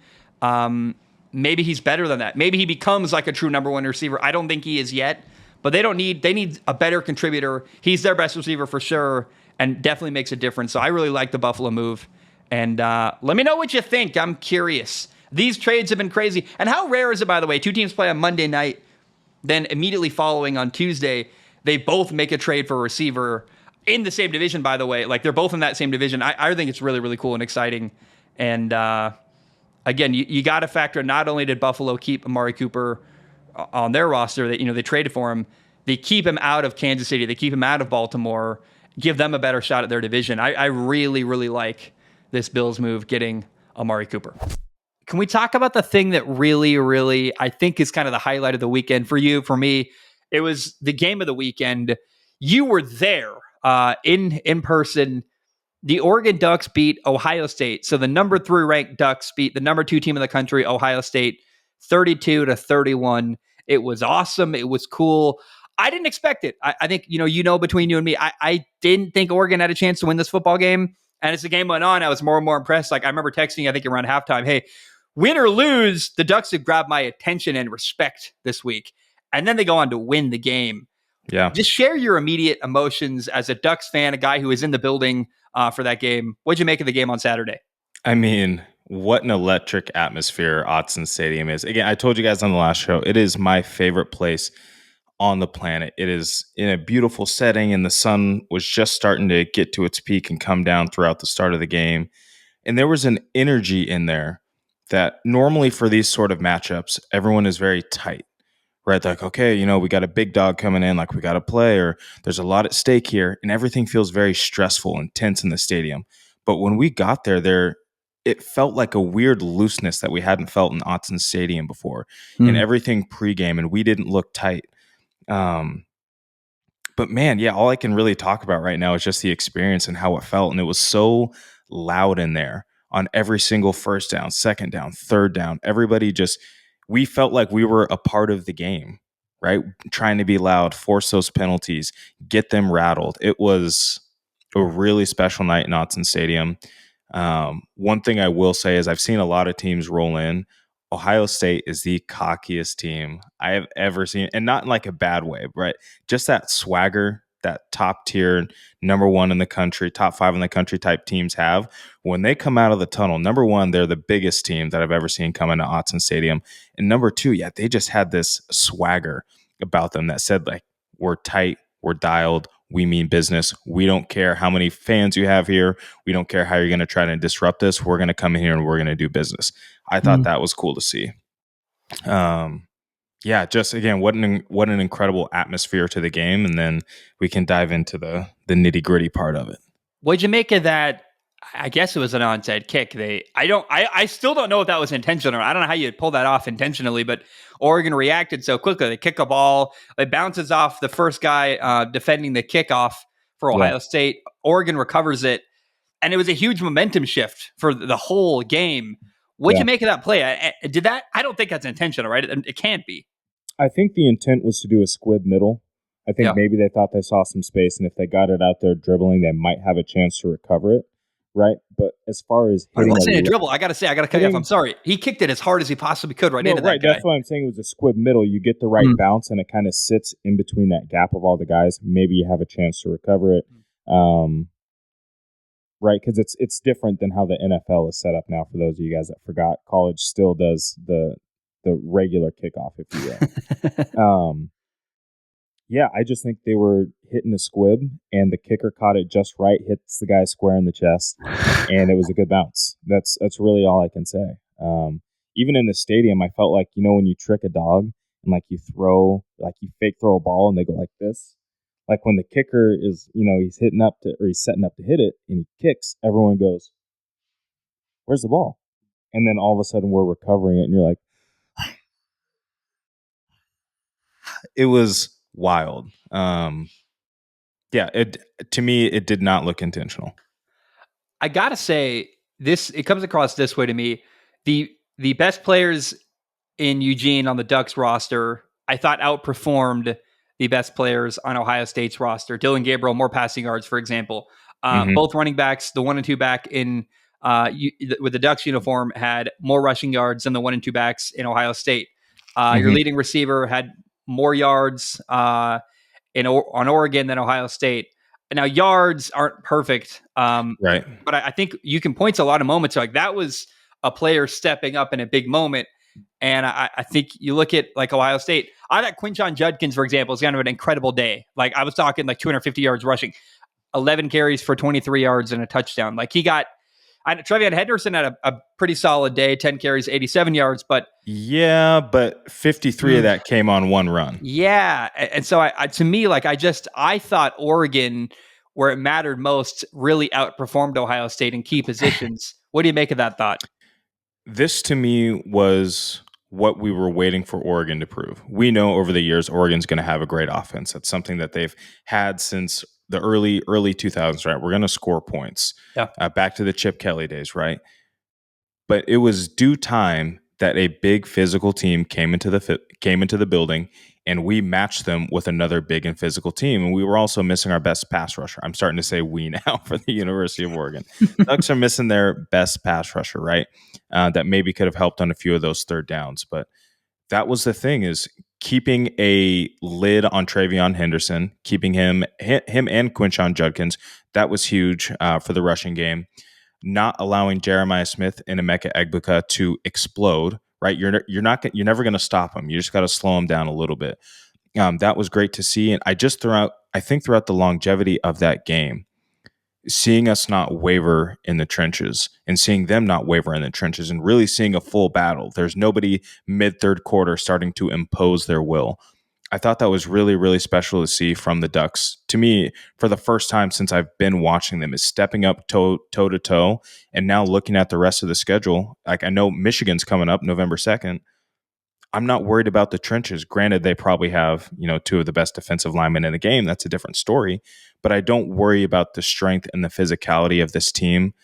Maybe he's better than that. Maybe he becomes like a true number one receiver. I don't think he is yet, but they need a better contributor. He's their best receiver for sure and definitely makes a difference. So I really like the Buffalo move. And let me know what you think. I'm curious. These trades have been crazy. And how rare is it, by the way? Two teams play on Monday night, then immediately following on Tuesday, they both make a trade for a receiver in the same division, by the way. Like, they're both in that same division. I think it's really, really cool and exciting. And again, you got to factor, not only did Buffalo keep Amari Cooper on their roster, that they traded for him, they keep him out of Kansas City, they keep him out of Baltimore, give them a better shot at their division. I really, really like this Bills move, getting Amari Cooper. Can we talk about the thing that really, really, I think is kind of the highlight of the weekend for you? For me, it was the game of the weekend. You were there in person. The Oregon Ducks beat Ohio State. So the number 3 ranked Ducks beat the number 2 team in the country, Ohio State, 32-31. It was awesome. It was cool. I didn't expect it. I think, between you and me, I didn't think Oregon had a chance to win this football game. And as the game went on, I was more and more impressed. Like, I remember texting, I think around halftime, hey, win or lose, the Ducks have grabbed my attention and respect this week. And then they go on to win the game. Yeah. Just share your immediate emotions as a Ducks fan, a guy who was in the building for that game. What'd you make of the game on Saturday? I mean, what an electric atmosphere Autzen Stadium is. Again, I told you guys on the last show, it is my favorite place on the planet. It is in a beautiful setting, and the sun was just starting to get to its peak and come down throughout the start of the game. And there was an energy in there that normally for these sort of matchups, everyone is very tight, right? Like, okay, we got a big dog coming in, like we got to play, or there's a lot at stake here, and everything feels very stressful and tense in the stadium. But when we got there, it felt like a weird looseness that we hadn't felt in Autzen Stadium before, and everything pregame, and we didn't look tight. But man, yeah, all I can really talk about right now is just the experience and how it felt. And it was so loud in there on every single first down, second down, third down. Everybody we felt like we were a part of the game, right? Trying to be loud, force those penalties, get them rattled. It was a really special night in Autzen Stadium. One thing I will say is I've seen a lot of teams roll in. Ohio State is the cockiest team I have ever seen, and not in like a bad way, right? Just that swagger, that top tier, number 1 in the country, top 5 in the country type teams have. When they come out of the tunnel, number 1, they're the biggest team that I've ever seen come into Autzen Stadium. And number 2, yeah, they just had this swagger about them that said, like, we're tight, we're dialed, we mean business. We don't care how many fans you have here. We don't care how you're going to try to disrupt us. We're going to come in here and we're going to do business. I thought that was cool to see. Yeah, just again, what an incredible atmosphere to the game, and then we can dive into the nitty gritty part of it. What'd you make of that? I guess it was an onside kick. I still don't know if that was intentional. I don't know how you pull that off intentionally, but Oregon reacted so quickly. They kick a ball, it bounces off the first guy defending the kickoff for Ohio State. Oregon recovers it, and it was a huge momentum shift for the whole game. What'd you make of that play? I don't think that's intentional, right? It can't be. I think the intent was to do a squib middle. I think maybe they thought they saw some space, and if they got it out there dribbling, they might have a chance to recover it. right? But as far as It hitting wasn't a dribble. I got to say, I got to cut you off. I'm sorry. He kicked it as hard as he possibly could into that guy. That's what I'm saying. It was a squib middle. You get the right bounce, and it kind of sits in between that gap of all the guys. Maybe you have a chance to recover it, right? Because it's different than how the NFL is set up now. For those of you guys that forgot, college still does the regular kickoff, if you will. Yeah, I just think they were hitting a squib, and the kicker caught it just right, hits the guy square in the chest, and it was a good bounce. That's really all I can say. Even in the stadium, I felt like, when you trick a dog and like you fake throw a ball and they go like this, like when the kicker is, he's he's setting up to hit it and he kicks, everyone goes, "Where's the ball?" And then all of a sudden we're recovering it, and you're like, it was wild. Yeah, to me, it did not look intentional. I gotta say, it comes across this way to me. The best players in Eugene on the Ducks roster, I thought outperformed the best players on Ohio State's roster. Dylan Gabriel, more passing yards, for example. Both running backs, the 1 and 2 back with the Ducks uniform, had more rushing yards than the 1 and 2 backs in Ohio State. Your leading receiver had more yards on Oregon than Ohio State. Now, yards aren't perfect, right? But I think you can point to a lot of moments like that was a player stepping up in a big moment. And I think you look at like Ohio State. I thought Quinshon Judkins, for example, is kind of an incredible day. Like I was talking like 250 yards rushing, 11 carries for 23 yards and a touchdown. Like Trevion Henderson had a pretty solid day, 10 carries, 87 yards. But 53 of that came on one run. Yeah, and so to me, like I thought Oregon, where it mattered most, really outperformed Ohio State in key positions. What do you make of that thought? This to me was what we were waiting for Oregon to prove. We know over the years Oregon's going to have a great offense. That's something that they've had since the early 2000s, right? We're going to score points. Yeah. Back to the Chip Kelly days, right? But it was due time that a big physical team came into the building, and we matched them with another big and physical team. And we were also missing our best pass rusher. I'm starting to say we now for the University of Oregon. Ducks are missing their best pass rusher, right? That maybe could have helped on a few of those third downs. But that was the thing, is keeping a lid on Trevion Henderson, keeping him and Quinshon Judkins. That was huge for the rushing game. Not allowing Jeremiah Smith and Emeka Egbuka to explode, right? You're never going to stop them. You just got to slow them down a little bit. That was great to see, and I think throughout the longevity of that game, seeing us not waver in the trenches and seeing them not waver in the trenches and really seeing a full battle. There's nobody mid-third quarter starting to impose their will. I thought that was really, really special to see from the Ducks. To me, for the first time since I've been watching them, is stepping up toe to toe. And now looking at the rest of the schedule, like I know Michigan's coming up November 2nd. I'm not worried about the trenches. Granted, they probably have, two of the best defensive linemen in the game. That's a different story. But I don't worry about the strength and the physicality of this team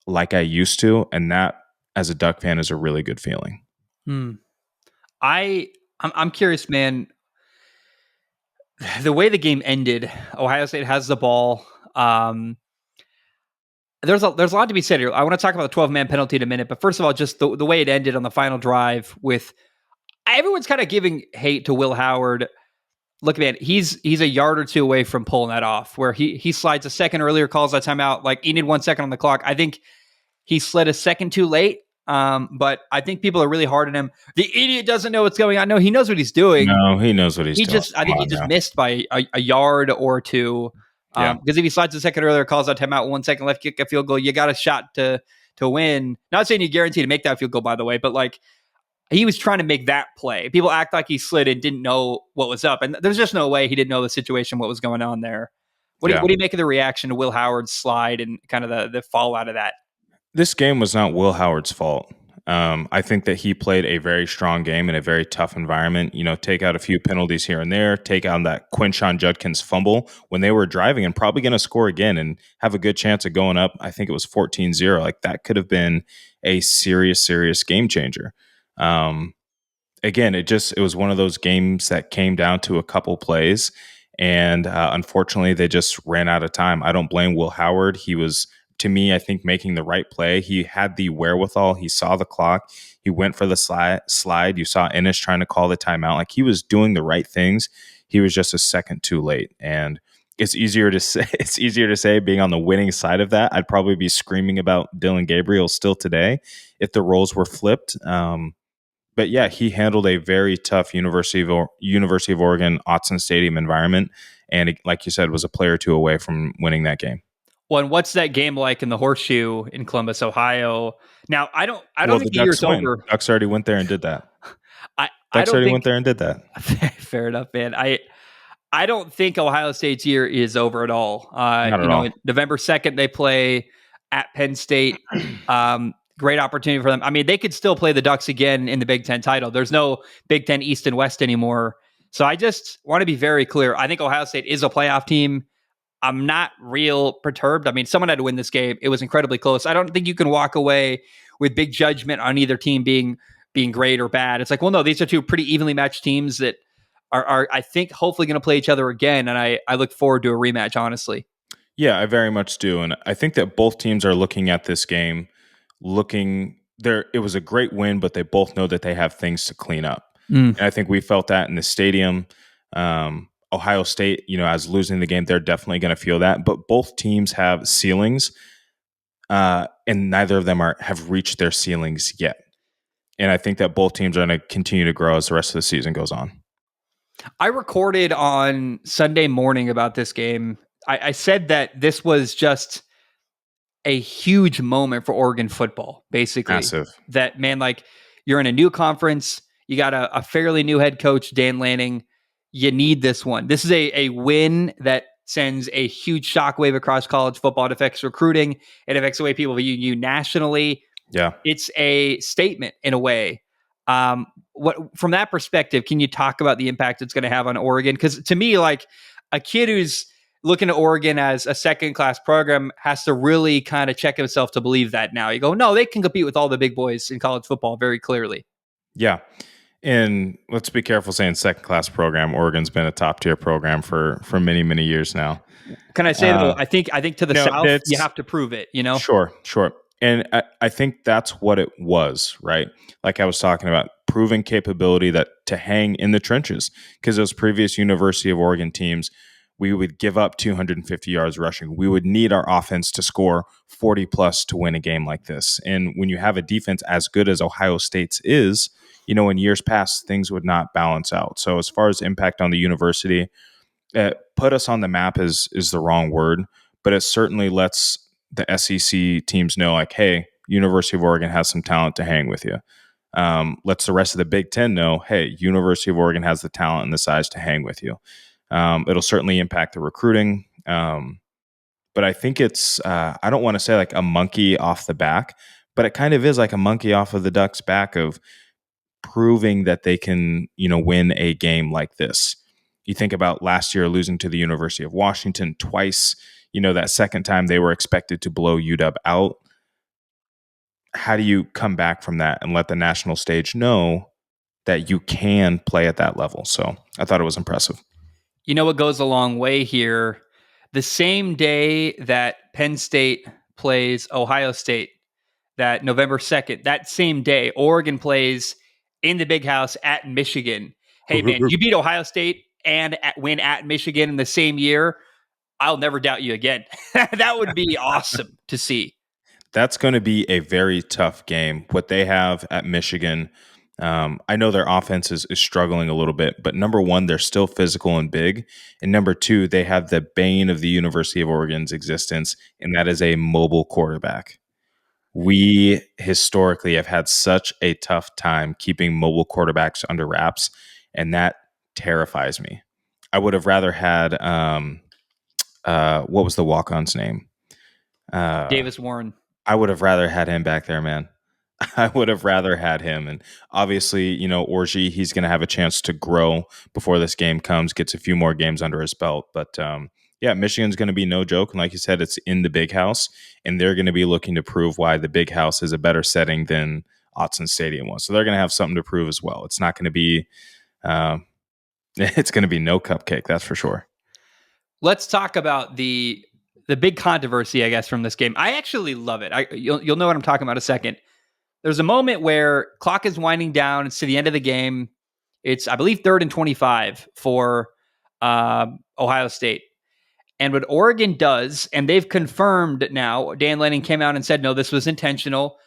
like I used to. And that, as a Duck fan, is a really good feeling. I'm curious, man. The way the game ended, Ohio State has the ball. There's a lot to be said here. I want to talk about the 12-man penalty in a minute, but first of all, just the way it ended on the final drive, with everyone's kind of giving hate to Will Howard. Look, man, he's a yard or two away from pulling that off, where he slides a second earlier, calls that timeout. Like, he needed 1 second on the clock. I think he slid a second too late. But I think people are really hard on him. The idiot doesn't know what's going on. No, he knows what he's doing. No, he knows what he's doing. I think he just missed by a yard or two. Because if he slides a second earlier, calls out timeout, 1 second left, kick a field goal, you got a shot to win. Not saying you guarantee to make that field goal, by the way, but like, he was trying to make that play. People act like he slid and didn't know what was up. And there's just no way he didn't know the situation, what was going on there. What do you make of the reaction to Will Howard's slide and kind of the fallout of that? This game was not Will Howard's fault. I think that he played a very strong game in a very tough environment. Take out a few penalties here and there, take out that Quinshon Judkins fumble when they were driving and probably going to score again and have a good chance of going up. I think it was 14-0. Like, that could have been a serious game changer. Again, it was one of those games that came down to a couple plays, and unfortunately they just ran out of time. I don't blame Will Howard. He was to me, I think making the right play. He had the wherewithal. He saw the clock. He went for the slide. You saw Ennis trying to call the timeout. Like, he was doing the right things. He was just a second too late. And it's easier to say. It's easier to say being on the winning side of that. I'd probably be screaming about Dylan Gabriel still today if the roles were flipped. But yeah, he handled a very tough University of Oregon Autzen Stadium environment, and it, like you said, was a player or two away from winning that game. Well, and what's that game like in the Horseshoe in Columbus, Ohio? Now, I don't think the Ducks year's over. Ducks already went there and did that. Went there and did that. Fair enough, man. I don't think Ohio State's year is over at all. Not at all. November 2nd, they play at Penn State. Great opportunity for them. I mean, they could still play the Ducks again in the Big Ten title. There's no Big Ten East and West anymore. So I just want to be very clear. I think Ohio State is a playoff team. I'm not real perturbed. I mean, someone had to win this game. It was incredibly close. I don't think you can walk away with big judgment on either team being great or bad. It's like, well, no, these are two pretty evenly matched teams that are I think, hopefully going to play each other again. And I look forward to a rematch, honestly. Yeah, I very much do. And I think that both teams are looking at this game, it was a great win, but they both know that they have things to clean up. And I think we felt that in the stadium. Ohio State, as losing the game, they're definitely going to feel that. But both teams have ceilings, and neither of them have reached their ceilings yet. And I think that both teams are going to continue to grow as the rest of the season goes on. I recorded on Sunday morning about this game. I said that this was just a huge moment for Oregon football, basically. Massive. That, man, like, you're in a new conference. You got a fairly new head coach, Dan Lanning. You need this one. This is a win that sends a huge shockwave across college football. It affects recruiting. It affects the way people view you nationally. Yeah. It's a statement in a way. What from that perspective, can you talk about the impact it's going to have on Oregon? Because to me, like, a kid who's looking at Oregon as a second-class program has to really kind of check himself to believe that now. You go, no, they can compete with all the big boys in college football very clearly. Yeah. And let's be careful saying second-class program. Oregon's been a top-tier program for many, many years now. Can I say, though, I think to the South, you have to prove it, Sure. And I think that's what it was, right? Like I was talking about, proven capability that to hang in the trenches. Because those previous University of Oregon teams, we would give up 250 yards rushing. We would need our offense to score 40 plus to win a game like this. And when you have a defense as good as Ohio State's is, in years past, things would not balance out. So as far as impact on the university, put us on the map is the wrong word, but it certainly lets the SEC teams know, like, hey, University of Oregon has some talent to hang with you. Lets the rest of the Big Ten know, hey, University of Oregon has the talent and the size to hang with you. It'll certainly impact the recruiting. But I think it's, I don't want to say like a monkey off the back, but it kind of is like a monkey off of the Ducks' back of proving that they can, win a game like this. You think about last year losing to the University of Washington twice, that second time they were expected to blow UW out. How do you come back from that and let the national stage know that you can play at that level? So I thought it was impressive. What goes a long way here? The same day that Penn State plays Ohio State, that November 2nd, that same day, Oregon plays in the Big House at Michigan. Hey, man, you beat Ohio State and win at Michigan in the same year. I'll never doubt you again. That would be awesome to see. That's going to be a very tough game. What they have at Michigan, I know their offense is struggling a little bit, but number one, they're still physical and big. And number two, they have the bane of the University of Oregon's existence, and that is a mobile quarterback. We historically have had such a tough time keeping mobile quarterbacks under wraps, and that terrifies me. I would have rather had, what was the walk-on's name? Davis Warren. I would have rather had him back there, man. I would have rather had him. And obviously, Orji, he's going to have a chance to grow before this game comes, gets a few more games under his belt. But yeah, Michigan's going to be no joke. And like you said, it's in the Big House, and they're going to be looking to prove why the Big House is a better setting than Autzen Stadium was. So they're going to have something to prove as well. It's not going to be, it's going to be no cupcake, that's for sure. Let's talk about the the big controversy, I guess, from this game. I actually love it. You'll know what I'm talking about in a second. There's a moment where clock is winding down. It's to the end of the game. It's, I believe, 3rd and 25 for Ohio State. And what Oregon does, and they've confirmed now, Dan Lanning came out and said, no, this was intentional.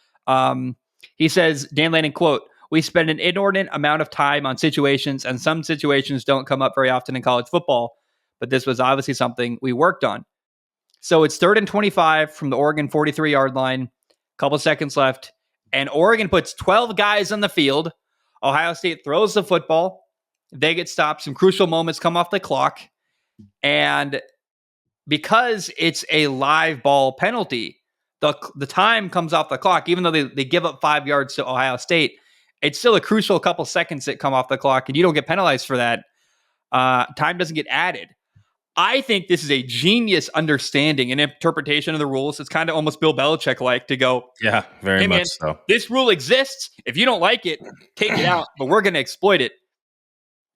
He says, Dan Lanning, quote, "We spend an inordinate amount of time on situations, and some situations don't come up very often in college football. But this was obviously something we worked on." So it's 3rd and 25 from the Oregon 43-yard line, couple seconds left, and Oregon puts 12 guys on the field. Ohio State throws the football. They get stopped. Some crucial moments come off the clock. And because it's a live ball penalty, the time comes off the clock. Even though they give up 5 yards to Ohio State, it's still a crucial couple seconds that come off the clock, and you don't get penalized for that. Time doesn't get added. I think this is a genius understanding and interpretation of the rules. It's kind of almost Bill Belichick-like to go, yeah, very hey, much man, so. This rule exists. If you don't like it, take it out, but we're going to exploit it.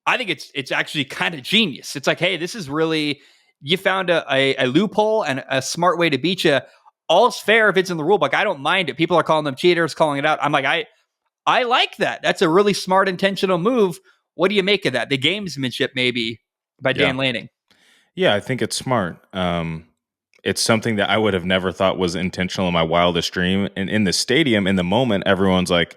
I think it's actually kind of genius. It's like, hey, this is really, you found a loophole and a smart way to beat you. All's fair if it's in the rule book. I don't mind it. People are calling them cheaters, calling it out. I'm like, I like that. That's a really smart, intentional move. What do you make of that? The gamesmanship, maybe, by Dan Lanning. Yeah, I think it's smart. It's something that I would have never thought was intentional in my wildest dream. And in the stadium, in the moment, everyone's like,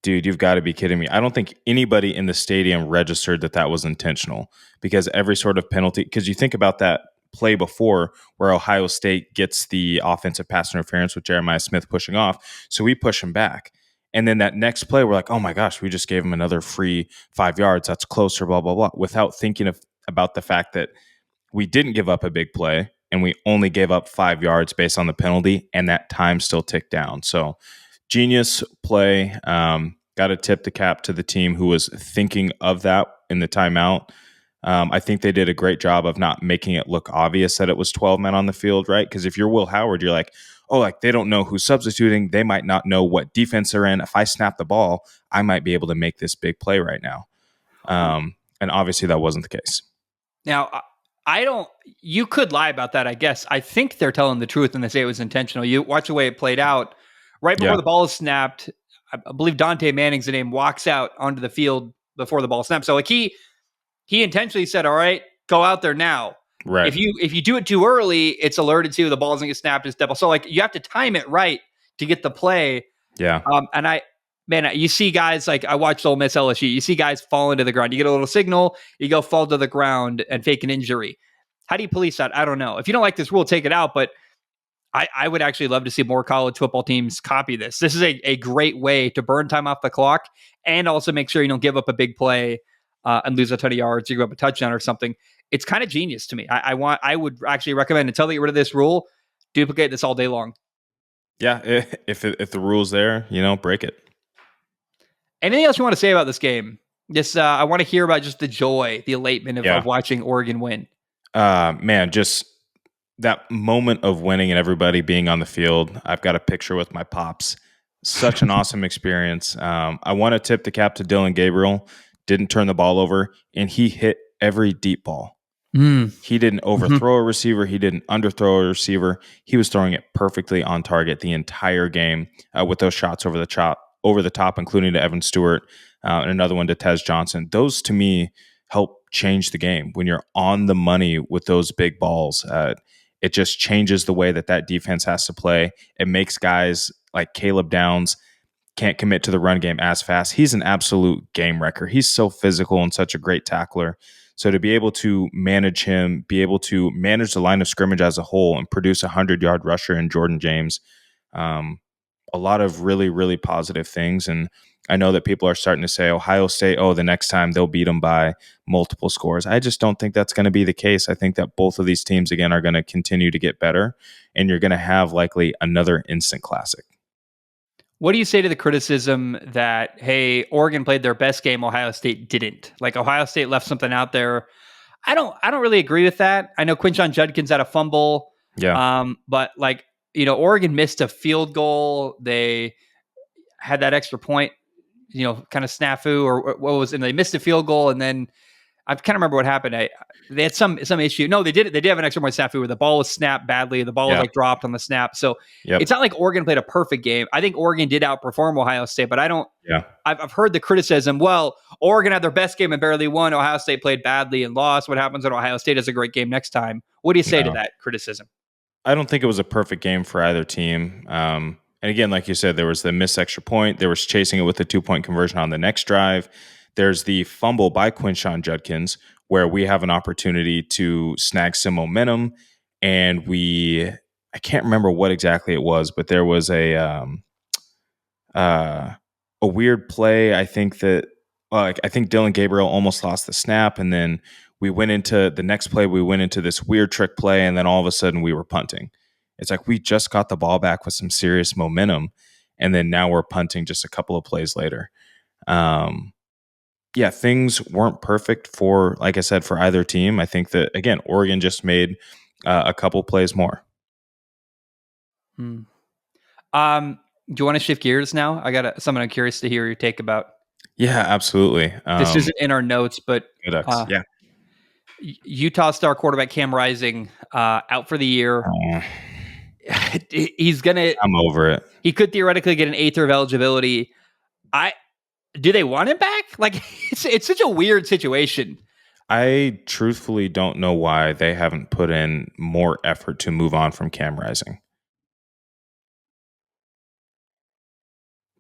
dude, you've got to be kidding me. I don't think anybody in the stadium registered that was intentional, because every sort of penalty, because you think about that play before where Ohio State gets the offensive pass interference with Jeremiah Smith pushing off. So we push him back. And then that next play, we're like, oh my gosh, we just gave him another free 5 yards. That's closer, blah, blah, blah, without thinking about the fact that we didn't give up a big play and we only gave up 5 yards based on the penalty, and that time still ticked down. So genius play. Got to tip the cap to the team who was thinking of that in the timeout. I think they did a great job of not making it look obvious that it was 12 men on the field, right? Because if you're Will Howard, you're like, oh, like they don't know who's substituting. They might not know what defense they're in. If I snap the ball, I might be able to make this big play right now. And obviously that wasn't the case. Now, you could lie about that, I guess. I think they're telling the truth when they say it was intentional. You watch the way it played out. Right before the ball is snapped, I believe Dante Manning's the name, walks out onto the field before the ball snaps. So like he intentionally said, all right, go out there now. Right. If you do it too early, it's alerted to the ball doesn't get snapped, it's double. So like you have to time it right to get the play. Yeah. You see guys like, I watched Ole Miss LSU. You see guys fall into the ground. You get a little signal, you go fall to the ground and fake an injury. How do you police that? I don't know. If you don't like this rule, take it out. But I would actually love to see more college football teams copy this. This is a great way to burn time off the clock and also make sure you don't give up a big play and lose a ton of yards. You give up a touchdown or something. It's kind of genius to me. I would actually recommend, until they get rid of this rule, duplicate this all day long. Yeah, if the rule's there, break it. Anything else you want to say about this game? I want to hear about just the joy, the elatement of watching Oregon win. Man, just that moment of winning and everybody being on the field. I've got a picture with my pops. Such an awesome experience. I want to tip the cap to Dylan Gabriel. Didn't turn the ball over, and he hit every deep ball. He didn't overthrow a receiver. He didn't underthrow a receiver. He was throwing it perfectly on target the entire game with those shots over the top, including to Evan Stewart and another one to Tez Johnson. Those, to me, help change the game. When you're on the money with those big balls, it just changes the way that defense has to play. It makes guys like Caleb Downs can't commit to the run game as fast. He's an absolute game wrecker. He's so physical and such a great tackler. So to be able to manage him, be able to manage the line of scrimmage as a whole and produce a 100-yard rusher in Jordan James, a lot of really, really positive things. And I know that people are starting to say Ohio State, the next time they'll beat them by multiple scores. I just don't think that's going to be the case. I think that both of these teams, again, are going to continue to get better, and you're going to have likely another instant classic. What do you say to the criticism that, hey, Oregon played their best game, Ohio State didn't? Like Ohio State left something out there. I don't really agree with that. I know Quinshon Judkins had a fumble. Yeah. But Oregon missed a field goal. They had that extra point, kind of snafu or what was, and they missed a field goal. And then I can't remember what happened. They had some issue. No, they did. They did have an extra point snafu where the ball was snapped badly. The ball was like dropped on the snap. So it's not like Oregon played a perfect game. I think Oregon did outperform Ohio State, but I don't. Yeah. I've heard the criticism. Well, Oregon had their best game and barely won. Ohio State played badly and lost. What happens when Ohio State has a great game next time? What do you say to that criticism? I don't think it was a perfect game for either team. And again, like you said, there was the missed extra point. There was chasing it with the 2-point conversion on the next drive. There's the fumble by Quinshon Judkins, where we have an opportunity to snag some momentum. And I can't remember what exactly it was, but there was a weird play. I think Dylan Gabriel almost lost the snap, and then we went into the next play. We went into this weird trick play, and then all of a sudden we were punting. It's like we just got the ball back with some serious momentum, and then now we're punting just a couple of plays later. Things weren't perfect for, like I said, for either team. I think that, again, Oregon just made a couple plays more. Do you want to shift gears now? I got something I'm curious to hear your take about. Yeah, absolutely. This isn't in our notes, but Utah star quarterback Cam Rising out for the year. He's gonna. I'm over it. He could theoretically get an 8th year of eligibility. Do they want him back? Like it's such a weird situation. I truthfully don't know why they haven't put in more effort to move on from Cam Rising.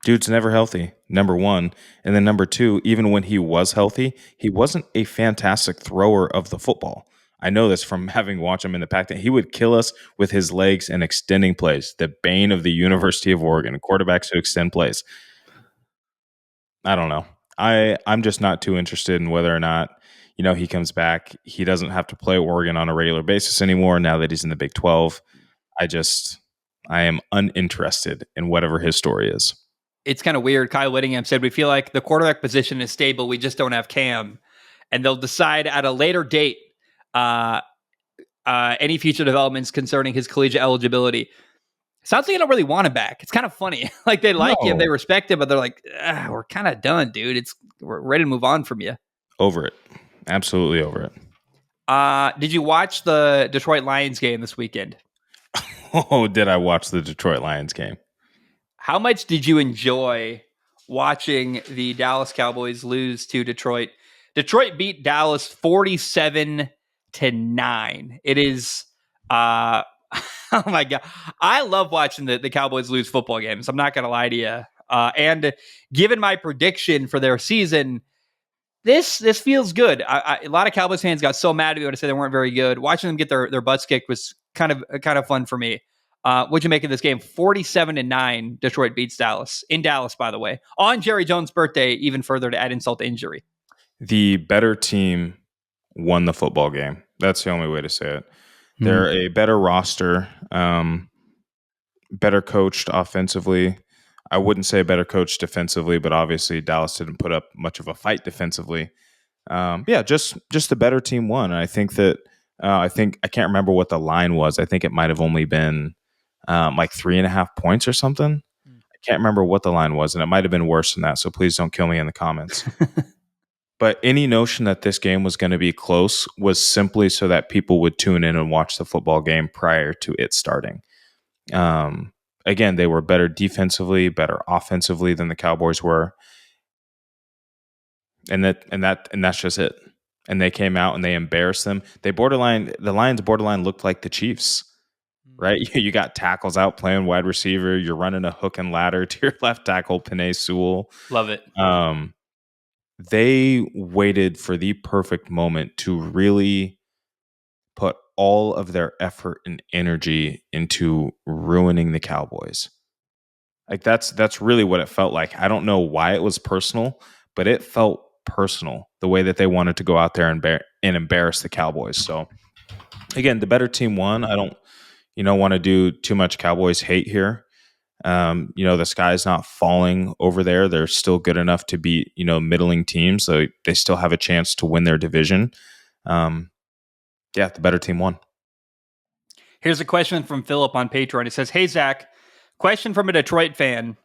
Dude's never healthy, number one. And then number two, even when he was healthy, he wasn't a fantastic thrower of the football. I know this from having watched him in the Pac-10. He would kill us with his legs and extending plays. The bane of the University of Oregon, quarterbacks who extend plays. I don't know. I'm just not too interested in whether or not, he comes back. He doesn't have to play Oregon on a regular basis anymore now that he's in the Big 12. I am uninterested in whatever his story is. It's kind of weird. Kyle Whittingham said, we feel like the quarterback position is stable. We just don't have Cam. And they'll decide at a later date any future developments concerning his collegiate eligibility. Sounds like they don't really want him back. It's kind of funny. Like they like him, they respect him, but they're like, we're kind of done, dude. We're ready to move on from you. Over it. Absolutely over it. Did you watch the Detroit Lions game this weekend? Oh, did I watch the Detroit Lions game? How much did you enjoy watching the Dallas Cowboys lose to Detroit? Detroit beat Dallas 47-9. It is, oh my God. I love watching the Cowboys lose football games. I'm not going to lie to you. And given my prediction for their season, this feels good. A lot of Cowboys fans got so mad at me when I said they weren't very good. Watching them get their butts kicked was kind of fun for me. What'd you make of this game? 47-9, Detroit beats Dallas. In Dallas, by the way. On Jerry Jones' birthday, even further to add insult to injury. The better team won the football game. That's the only way to say it. They're a better roster, better coached offensively. I wouldn't say better coached defensively, but obviously Dallas didn't put up much of a fight defensively. Just the better team won. And I think that I can't remember what the line was. I think it might have only been like 3.5 points or something. I can't remember what the line was, and it might have been worse than that. So please don't kill me in the comments. But any notion that this game was going to be close was simply so that people would tune in and watch the football game prior to it starting. Again, they were better defensively, better offensively than the Cowboys were. And that's just it. And they came out and they embarrassed them. The Lions borderline looked like the Chiefs, right? You got tackles out playing wide receiver. You're running a hook and ladder to your left tackle, Penei Sewell. Love it. They waited for the perfect moment to really put all of their effort and energy into ruining the Cowboys. Like that's really what it felt like. I don't know why it was personal, but it felt personal the way that they wanted to go out there and embarrass the Cowboys. So again, the better team won. I don't want to do too much Cowboys hate here. The sky's not falling over there. They're still good enough to beat, middling teams. So they still have a chance to win their division. The better team won. Here's a question from Philip on Patreon. He says, "Hey, Zach, question from a Detroit fan.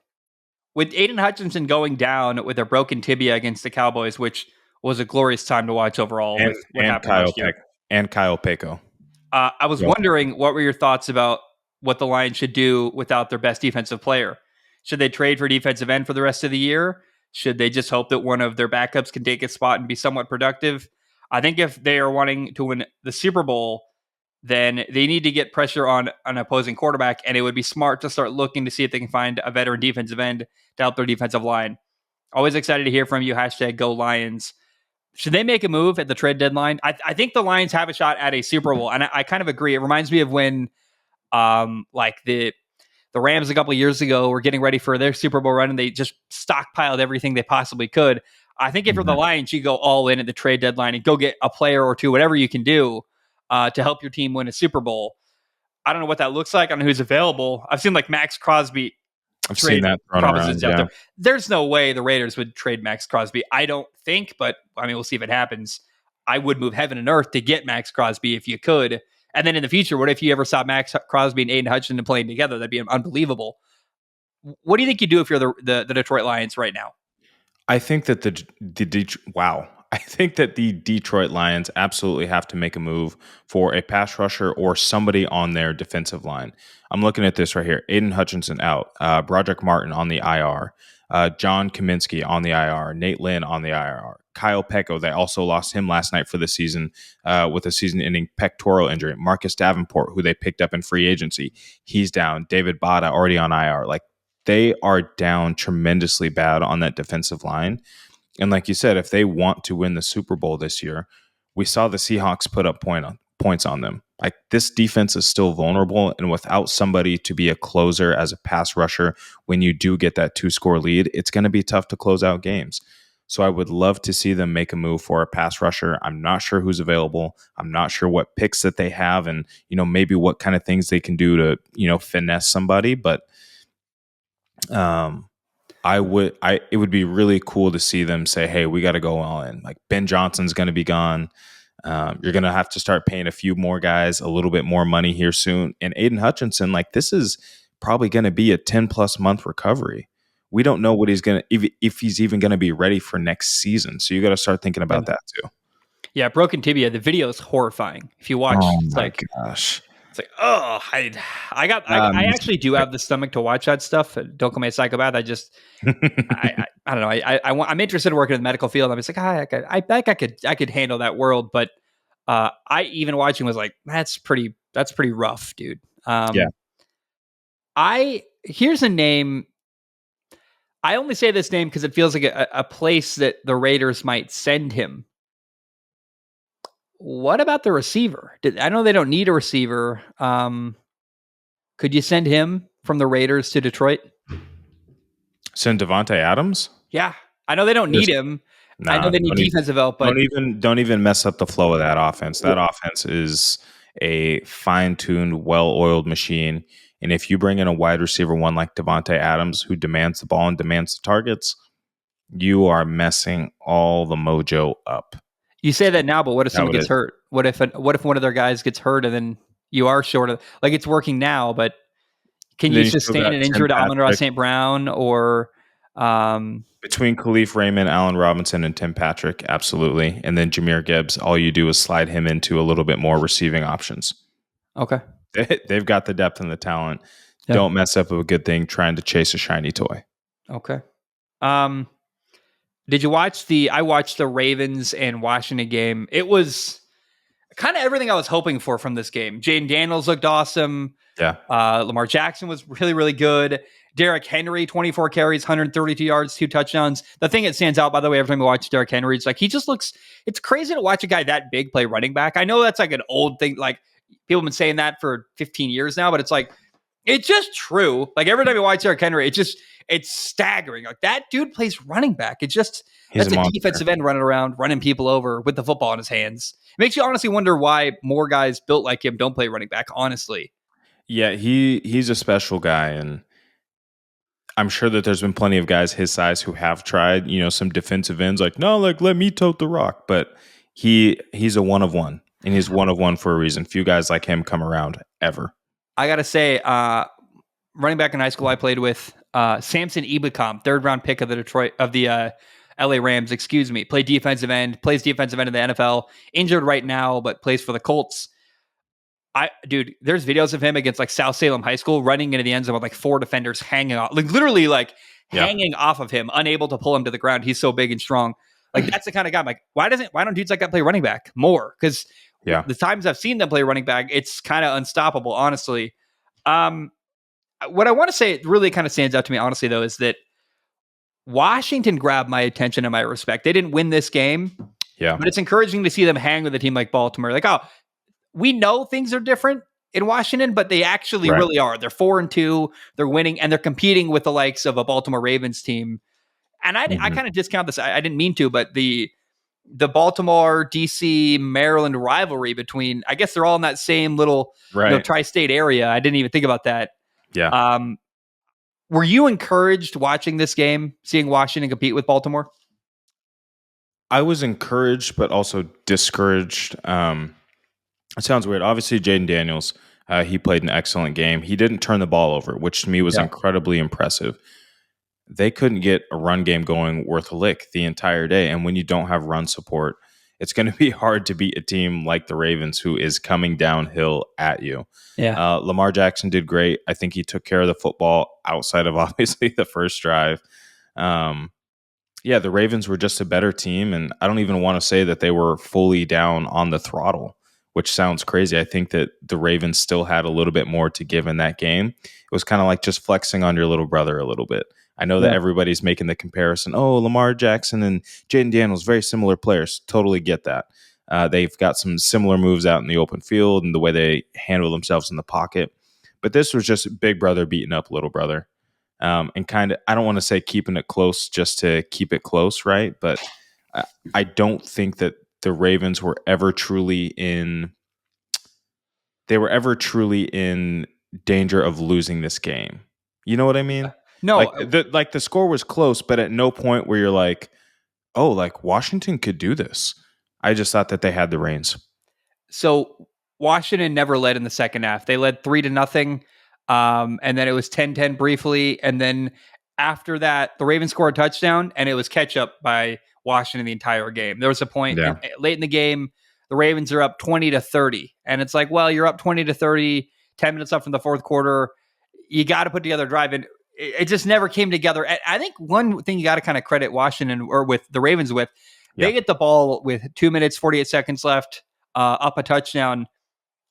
With Aiden Hutchinson going down with a broken tibia against the Cowboys, which was a glorious time to watch overall with what happened last year. And Kyle Peko. I was wondering, what were your thoughts about what the Lions should do without their best defensive player? Should they trade for defensive end for the rest of the year? Should they just hope that one of their backups can take a spot and be somewhat productive? I think if they are wanting to win the Super Bowl, then they need to get pressure on an opposing quarterback, and it would be smart to start looking to see if they can find a veteran defensive end to help their defensive line. Always excited to hear from you. Hashtag Go Lions. Should they make a move at the trade deadline? I think the Lions have a shot at a Super Bowl, and I kind of agree. It reminds me of when, like the Rams a couple of years ago were getting ready for their Super Bowl run, and they just stockpiled everything they possibly could. I think if you're the Lions, you go all in at the trade deadline and go get a player or two, whatever you can do to help your team win a Super Bowl. I don't know what that looks like. I don't know who's available. I've seen like Max Crosby. I've seen that thrown around. Yeah. There's no way the Raiders would trade Max Crosby. I don't think, but I mean, we'll see if it happens. I would move heaven and earth to get Max Crosby if you could. And then in the future, what if you ever saw Max Crosby and Aiden Hutchinson playing together? That'd be unbelievable. What do you think you do if you're the Detroit Lions right now? I think that I think that the Detroit Lions absolutely have to make a move for a pass rusher or somebody on their defensive line. I'm looking at this right here. Aiden Hutchinson out. Broderick Martin on the IR. John Kaminsky on the IR. Nate Lynn on the IR. Kyle Peko, they also lost him last night for the season with a season-ending pectoral injury. Marcus Davenport, who they picked up in free agency, he's down. David Bada already on IR. Like, they are down tremendously bad on that defensive line. And like you said, if they want to win the Super Bowl this year, we saw the Seahawks put up points on them. Like, this defense is still vulnerable, and without somebody to be a closer as a pass rusher, when you do get that 2-score lead, it's going to be tough to close out games. So I would love to see them make a move for a pass rusher. I'm not sure who's available. I'm not sure what picks that they have, and maybe what kind of things they can do to finesse somebody. But it would be really cool to see them say, hey, we got to go all in. Like, Ben Johnson's going to be gone. You're going to have to start paying a few more guys a little bit more money here soon. And Aiden Hutchinson, like, this is probably going to be a 10+ month recovery. We don't know what he's going to, if he's even going to be ready for next season. So you got to start thinking about that too. Yeah. Broken tibia. The video is horrifying. If you watch, gosh. It's like, oh, I actually do have the stomach to watch that stuff. Don't call me a psychopath. I just, I don't know. I'm interested in working in the medical field. I'm just like, I think I could handle that world. But I even watching was like, that's pretty rough, dude. Yeah. Here's a name. I only say this name because it feels like a place that the Raiders might send him. What about the receiver? I know they don't need a receiver. Could you send him from the Raiders to Detroit? Send Davante Adams? Yeah. I know they don't need him. I know they need defensive help, but don't even mess up the flow of that offense. That offense is a fine-tuned, well-oiled machine. And if you bring in a wide receiver one like Davante Adams, who demands the ball and demands the targets, you are messing all the mojo up. You say that now, but what if someone gets hurt? What if one of their guys gets hurt and then you are short of, like, it's working now, but can you sustain an injury to Amon-Ra St. Brown or between Khalif Raymond, Allen Robinson, and Tim Patrick? Absolutely. And then Jahmyr Gibbs, all you do is slide him into a little bit more receiving options. Okay. They've got the depth and the talent. Yeah. Don't mess up a good thing trying to chase a shiny toy. Okay. Did you watch I watched the Ravens and Washington game. It was kind of everything I was hoping for from this game. Jaden Daniels looked awesome. Yeah. Lamar Jackson was really, really good. Derrick Henry, 24 carries, 132 yards, 2 touchdowns. The thing that stands out, by the way, every time I watch Derrick Henry, it's like he just looks, it's crazy to watch a guy that big play running back. I know that's like an old thing. Like, people have been saying that for 15 years now, but it's like, it's just true. Like, every time you watch Derrick Henry, it's staggering. Like, that dude plays running back. It's just, that's a defensive end running around, running people over with the football in his hands. It makes you honestly wonder why more guys built like him don't play running back, honestly. Yeah, he's a special guy, and I'm sure that there's been plenty of guys his size who have tried, some defensive ends, like, no, like, let me tote the rock. But he's a one of one, and he's one of one for a reason. Few guys like him come around ever. I got to say, running back in high school I played with, Samson Ebicom, 3rd round pick of the LA Rams, excuse me, plays defensive end in the NFL, injured right now, but plays for the Colts. Dude, there's videos of him against like South Salem High School running into the end zone with like 4 defenders hanging off, like literally like hanging off of him, unable to pull him to the ground. He's so big and strong. Like that's the kind of guy. I'm like, why don't dudes like that play running back more? Because the times I've seen them play running back, it's kind of unstoppable, honestly. What I want to say really kind of stands out to me, honestly, though, is that Washington grabbed my attention and my respect. They didn't win this game, but it's encouraging to see them hang with a team like Baltimore. Like, oh, we know things are different in Washington, but they actually really are. They're 4-2, they're winning, and they're competing with the likes of a Baltimore Ravens team. And I kind of discount this. I didn't mean to, but the Baltimore, DC, Maryland rivalry between, I guess they're all in that same little tri-state area. I didn't even think about that. Yeah. Were you encouraged watching this game, seeing Washington compete with Baltimore? I was encouraged, but also discouraged. It sounds weird. Obviously, Jaden Daniels, he played an excellent game. He didn't turn the ball over, which to me was incredibly impressive. They couldn't get a run game going worth a lick the entire day. And when you don't have run support, it's going to be hard to beat a team like the Ravens, who is coming downhill at you. Yeah. Lamar Jackson did great. I think he took care of the football outside of obviously the first drive. The Ravens were just a better team. And I don't even want to say that they were fully down on the throttle, which sounds crazy. I think that the Ravens still had a little bit more to give in that game. It was kind of like just flexing on your little brother a little bit. I know that everybody's making the comparison. Oh, Lamar Jackson and Jaden Daniels, very similar players. Totally get that. They've got some similar moves out in the open field and the way they handle themselves in the pocket. But this was just big brother beating up little brother. And kind of, I don't want to say keeping it close just to keep it close, right? But I don't think that the Ravens were ever truly in danger of losing this game. You know what I mean? No, like the score was close, but at no point where you're like, oh, like Washington could do this. I just thought that they had the reins. So Washington never led in the second half. They led 3-0. And then it was 10-10 briefly. And then after that, the Ravens scored a touchdown and it was catch up by Washington the entire game. There was a point late in the game, the Ravens are up 20-30. And it's like, well, you're up 20-30, 10 minutes left from the fourth quarter. You got to put together a drive. And it just never came together. I think one thing you got to kind of credit Washington or with the Ravens with, they get the ball with 2 minutes, 48 seconds left, up a touchdown,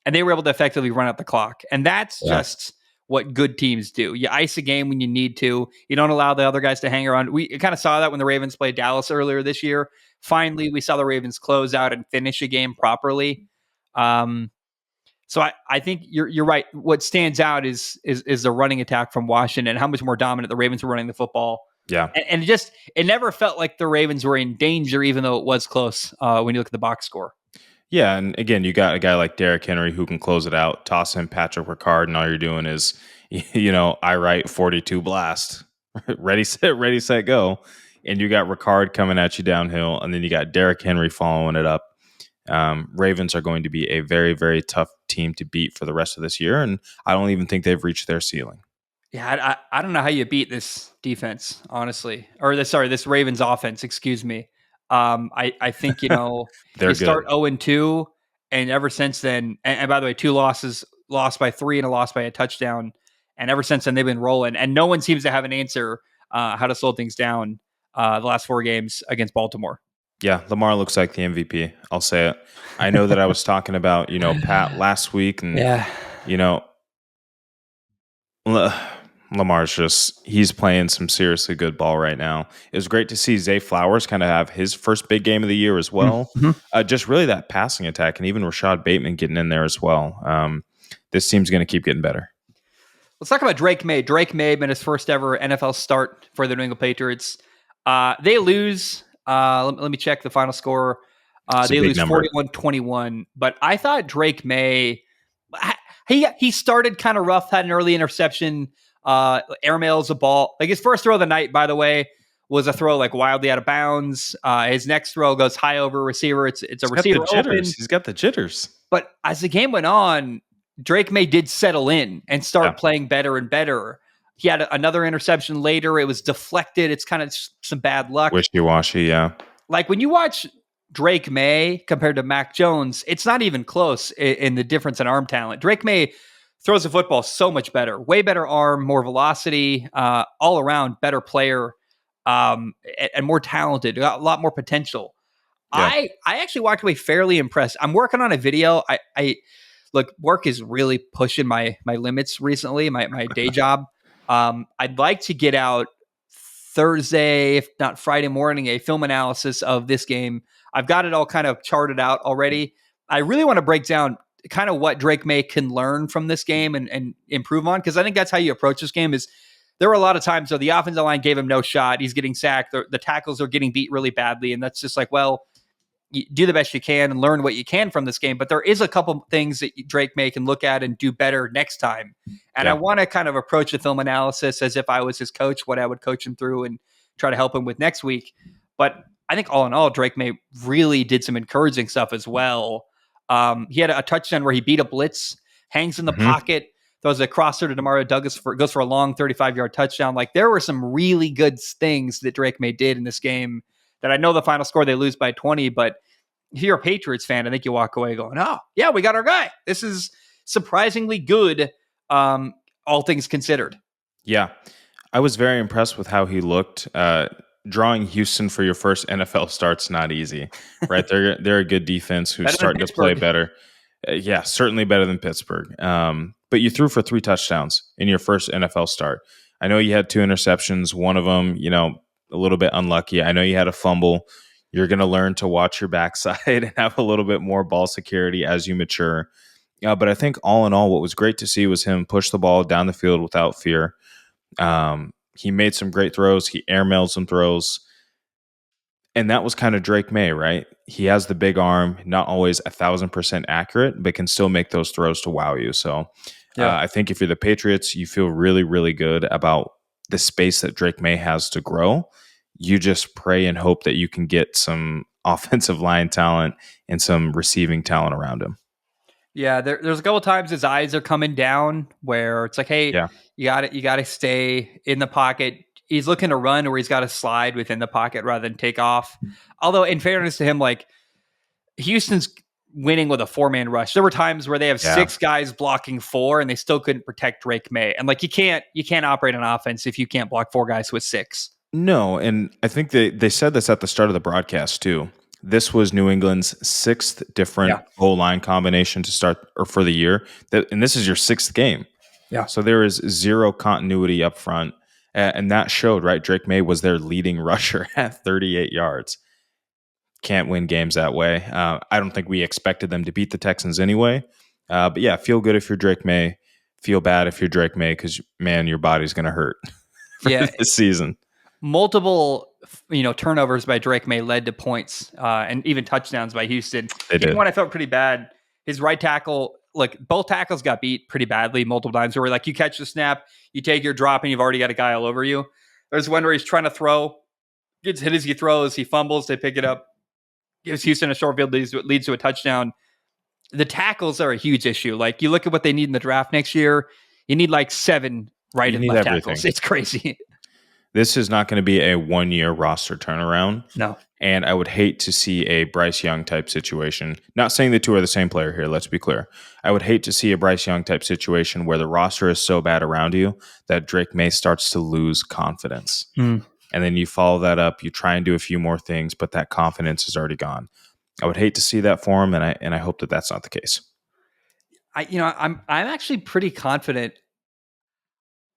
and they were able to effectively run out the clock. And that's just what good teams do. You ice a game when you need to. You don't allow the other guys to hang around. We kind of saw that when the Ravens played Dallas earlier this year. Finally, we saw the Ravens close out and finish a game properly. So I think you're right. What stands out is the running attack from Washington, how much more dominant the Ravens were running the football. Yeah. And it never felt like the Ravens were in danger, even though it was close when you look at the box score. Yeah, and again, you got a guy like Derrick Henry who can close it out, toss in Patrick Ricard, and all you're doing is, I write 42 blast, ready, set, go. And you got Ricard coming at you downhill, and then you got Derrick Henry following it up. Ravens are going to be a very, very tough team to beat for the rest of this year, and I don't even think they've reached their ceiling. Yeah, I don't know how you beat this defense, honestly, or this Ravens offense. Excuse me. I think you start 0-2, and ever since then, and by the way, 2 losses, lost by 3 and a loss by a touchdown, and ever since then they've been rolling, and no one seems to have an answer how to slow things down. The last 4 games against Baltimore. Yeah, Lamar looks like the MVP. I'll say it. I know that I was talking about, Pat last week, and Lamar's he's playing some seriously good ball right now. It was great to see Zay Flowers kind of have his first big game of the year as well. Mm-hmm. Just really that passing attack, and even Rashad Bateman getting in there as well. This team's going to keep getting better. Let's talk about Drake Maye. Drake Maye made his first ever NFL start for the New England Patriots. They lose. Let me check the final score. They lose 41-21. But I thought Drake Maye, he started kind of rough, had an early interception, airmails a ball. Like his first throw of the night, by the way, was a throw like wildly out of bounds. His next throw goes high over a receiver. It's a receiver open. He's got the jitters. But as the game went on, Drake Maye did settle in and start playing better and better. He had another interception later. It was deflected. It's kind of some bad luck. Wishy-washy, yeah. Like when you watch Drake Maye compared to Mac Jones, it's not even close in the difference in arm talent. Drake Maye throws the football so much better, way better arm, more velocity, all around better player, and more talented, got a lot more potential. Yeah. I actually walked away fairly impressed. I'm working on a video. I look, work is really pushing my limits recently, my day job. I'd like to get out Thursday, if not Friday morning, a film analysis of this game. I've got it all kind of charted out already. I really want to break down kind of what Drake Maye can learn from this game and improve on, because I think that's how you approach this game. Is there were a lot of times where the offensive line gave him no shot. He's getting sacked. The tackles are getting beat really badly. And that's just like, well, you do the best you can and learn what you can from this game. But there is a couple things that Drake Maye can look at and do better next time. And I want to kind of approach the film analysis as if I was his coach, what I would coach him through and try to help him with next week. But I think all in all, Drake Maye really did some encouraging stuff as well. He had a touchdown where he beat a blitz, hangs in the pocket, throws a crosser to Amari Douglas, goes for a long 35-yard touchdown. Like, there were some really good things that Drake Maye did in this game that I know the final score, they lose by 20, but if you're a Patriots fan, I think you walk away going, oh, yeah, we got our guy. This is surprisingly good, all things considered. Yeah. I was very impressed with how he looked. Drawing Houston for your first NFL start's not easy, right? They're a good defense who's starting to play better. Yeah, certainly better than Pittsburgh. But you threw for 3 touchdowns in your first NFL start. I know you had 2 interceptions. One of them, a little bit unlucky. I know you had a fumble. You're going to learn to watch your backside and have a little bit more ball security as you mature. But I think all in all, what was great to see was him push the ball down the field without fear. He made some great throws. He airmailed some throws. And that was kind of Drake Maye, right? He has the big arm, not always 1,000% accurate, but can still make those throws to wow you. So I think if you're the Patriots, you feel really, really good about the space that Drake Maye has to grow. You just pray and hope that you can get some offensive line talent and some receiving talent around him. Yeah, there's a couple times his eyes are coming down where it's like, hey, you got to stay in the pocket. He's looking to run, or he's got to slide within the pocket rather than take off. Although, in fairness to him, like, Houston's winning with a 4-man rush. There were times where they have 6 guys blocking 4, and they still couldn't protect Drake Maye. And like, you can't operate an offense if you can't block 4 guys with 6. No, and I think they said this at the start of the broadcast too. This was New England's 6th different O-line combination to start or for the year. And this is your 6th game. Yeah. So there is 0 continuity up front. And that showed, right? Drake Maye was their leading rusher at 38 yards. Can't win games that way. I don't think we expected them to beat the Texans anyway. But yeah, feel good if you're Drake Maye. Feel bad if you're Drake Maye because, man, your body's going to hurt for this season. Multiple, turnovers by Drake Maye led to points and even touchdowns by Houston. Even when I felt pretty bad, his right tackle, like, both tackles got beat pretty badly multiple times. Where like, you catch the snap, you take your drop, and you've already got a guy all over you. There's one where he's trying to throw, gets hit as he throws, he fumbles, they pick it up, gives Houston a short field, leads to a touchdown. The tackles are a huge issue. Like, you look at what they need in the draft next year, you need like 7 right and left tackles. It's crazy. This is not going to be a 1-year roster turnaround. No. And I would hate to see a Bryce Young type situation. Not saying the two are the same player here, let's be clear. I would hate to see a Bryce Young type situation where the roster is so bad around you that Drake Maye starts to lose confidence. And then you follow that up, you try and do a few more things, but that confidence is already gone. I would hate to see that for him, and I hope that that's not the case. I'm actually pretty confident.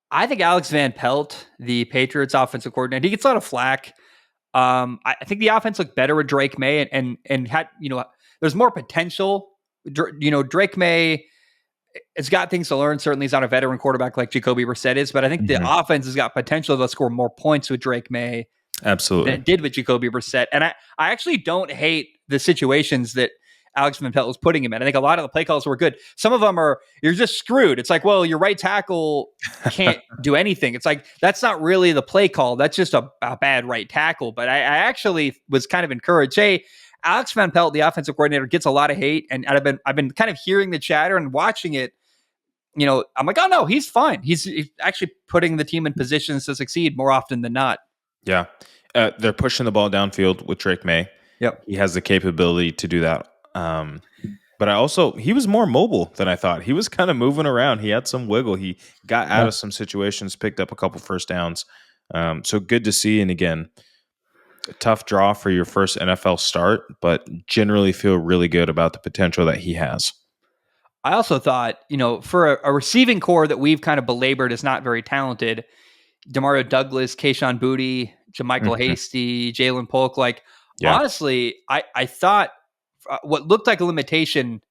I think Alex Van Pelt, the Patriots offensive coordinator, he gets a lot of flack. I think the offense looked better with Drake Maye and had, there's more potential. Drake Maye has got things to learn. Certainly he's not a veteran quarterback like Jacoby Brissett is, but I think the offense has got potential to score more points with Drake Maye. Absolutely. Than it did with Jacoby Brissett. And I actually don't hate the situations that Alex Van Pelt was putting him in. I think a lot of the play calls were good. Some of them are, you're just screwed. It's like, well, your right tackle can't do anything. It's like, that's not really the play call. That's just a bad right tackle. But I actually was kind of encouraged. Hey, Alex Van Pelt, the offensive coordinator, gets a lot of hate. And I've been kind of hearing the chatter and watching it. I'm like, oh no, he's fine. He's actually putting the team in positions to succeed more often than not. Yeah. They're pushing the ball downfield with Drake Maye. Yep. He has the capability to do that. But he was more mobile than I thought. He was kind of moving around. He had some wiggle. He got out of some situations, picked up a couple first downs. So good to see. And again, a tough draw for your first NFL start, but generally feel really good about the potential that he has. I also thought, for a receiving core that we've kind of belabored is not very talented, Demario Douglas, Kayshon Boutte, JaMychal Hasty, Jalen Polk, honestly, I thought what looked like a limitation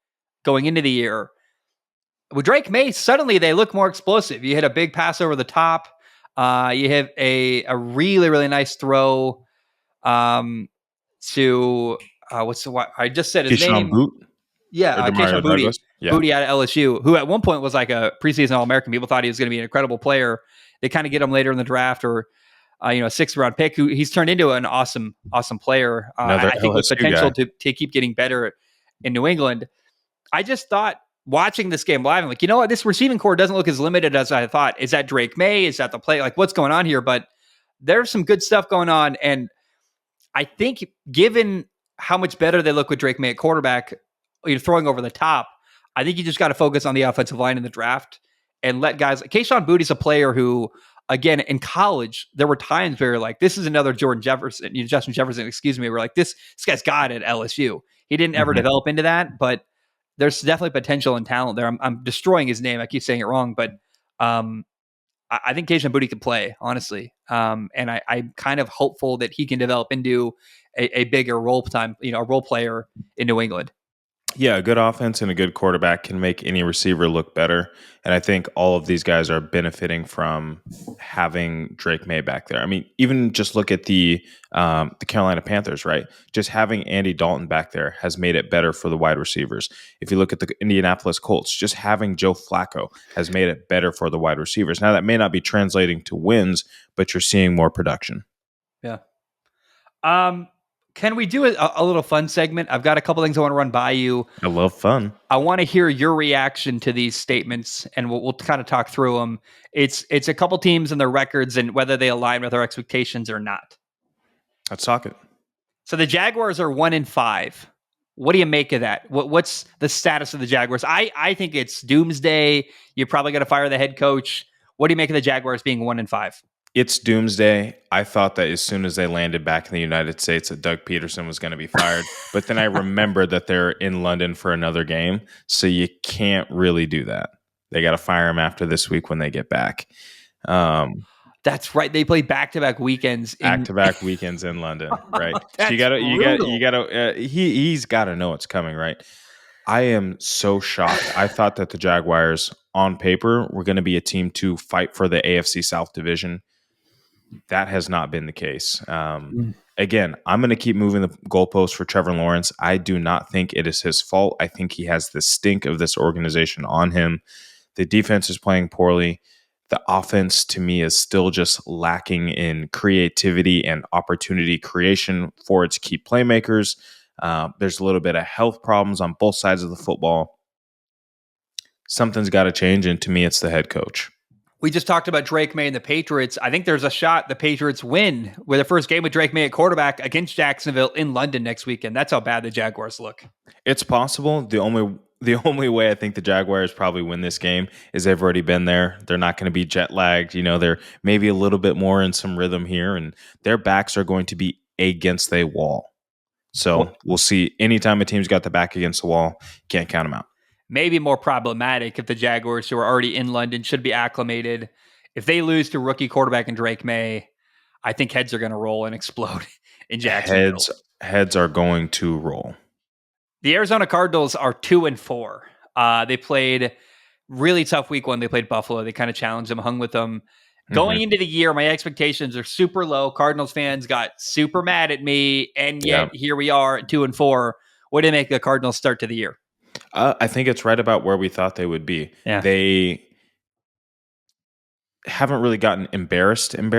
going into the year, with Drake Maye, suddenly they look more explosive. You hit a big pass over the top. You have a really, really nice throw to I just said his name. Boutte? Yeah, Kayshon Boutte. Yeah. Boutte out of LSU, who at one point was like a preseason All-American. People thought he was going to be an incredible player. They kind of get him later in the draft or a sixth-round pick. Who he's turned into an awesome player. I think with potential to keep getting better in New England. I just thought watching this game live, I'm like, you know what? This receiving core doesn't look as limited as I thought. Is that Drake Maye? Is that the play? Like, what's going on here? But there's some good stuff going on, and I think given how much better they look with Drake Maye at quarterback, throwing over the top, I think you just got to focus on the offensive line in the draft and let guys like Kayshon Boutte's a player who, again, in college, there were times where you're like, this is another Justin Jefferson, we're like, this guy's got it at LSU. He didn't ever develop into that, but there's definitely potential and talent there. I'm destroying his name. I keep saying it wrong, but I think Kayshon Boutte can play, honestly. And I'm kind of hopeful that he can develop into a bigger role player in New England. Yeah, a good offense and a good quarterback can make any receiver look better. And I think all of these guys are benefiting from having Drake Maye back there. I mean, even just look at the Carolina Panthers, right? Just having Andy Dalton back there has made it better for the wide receivers. If you look at the Indianapolis Colts, just having Joe Flacco has made it better for the wide receivers. Now, that may not be translating to wins, but you're seeing more production. Yeah. Can we do a little fun segment? I've got a couple things I want to run by you. I love fun. I want to hear your reaction to these statements, and we'll kind of talk through them. It's a couple teams and their records and whether they align with our expectations or not. Let's talk it. So the Jaguars are 1-5. What do you make of that? What's the status of the Jaguars? I think it's doomsday. You're probably going to fire the head coach. What do you make of the Jaguars being 1-5? It's doomsday. I thought that as soon as they landed back in the United States that Doug Peterson was going to be fired. But then I remembered that they're in London for another game. So you can't really do that. They got to fire him after this week when they get back. That's right. They play back-to-back weekends. Back-to-back weekends in London, right? So he's got to know it's coming, right? I am so shocked. I thought that the Jaguars, on paper, were going to be a team to fight for the AFC South division. That has not been the case. Again, I'm going to keep moving the goalposts for Trevor Lawrence. I do not think it is his fault. I think he has the stink of this organization on him. The defense is playing poorly. The offense, to me, is still just lacking in creativity and opportunity creation for its key playmakers. There's a little bit of health problems on both sides of the football. Something's got to change, and to me, it's the head coach. We just talked about Drake Maye and the Patriots. I think there's a shot the Patriots win with the first game with Drake Maye at quarterback against Jacksonville in London next weekend. That's how bad the Jaguars look. It's possible. The only way I think the Jaguars probably win this game is they've already been there. They're not going to be jet lagged. They're maybe a little bit more in some rhythm here, and their backs are going to be against a wall. So we'll see. Anytime a team's got the back against the wall, can't count them out. Maybe more problematic if the Jaguars, who are already in London, should be acclimated. If they lose to rookie quarterback and Drake Maye, I think heads are going to roll and explode in Jacksonville. Heads are going to roll. The Arizona Cardinals are 2-4. They played really tough week one. They played Buffalo. They kind of challenged them, hung with them. Going into the year, my expectations are super low. Cardinals fans got super mad at me, and yet here we are at 2-4. What do you make the Cardinals start to the year? I think it's right about where we thought they would be. Yeah. They haven't really gotten embarrassed, in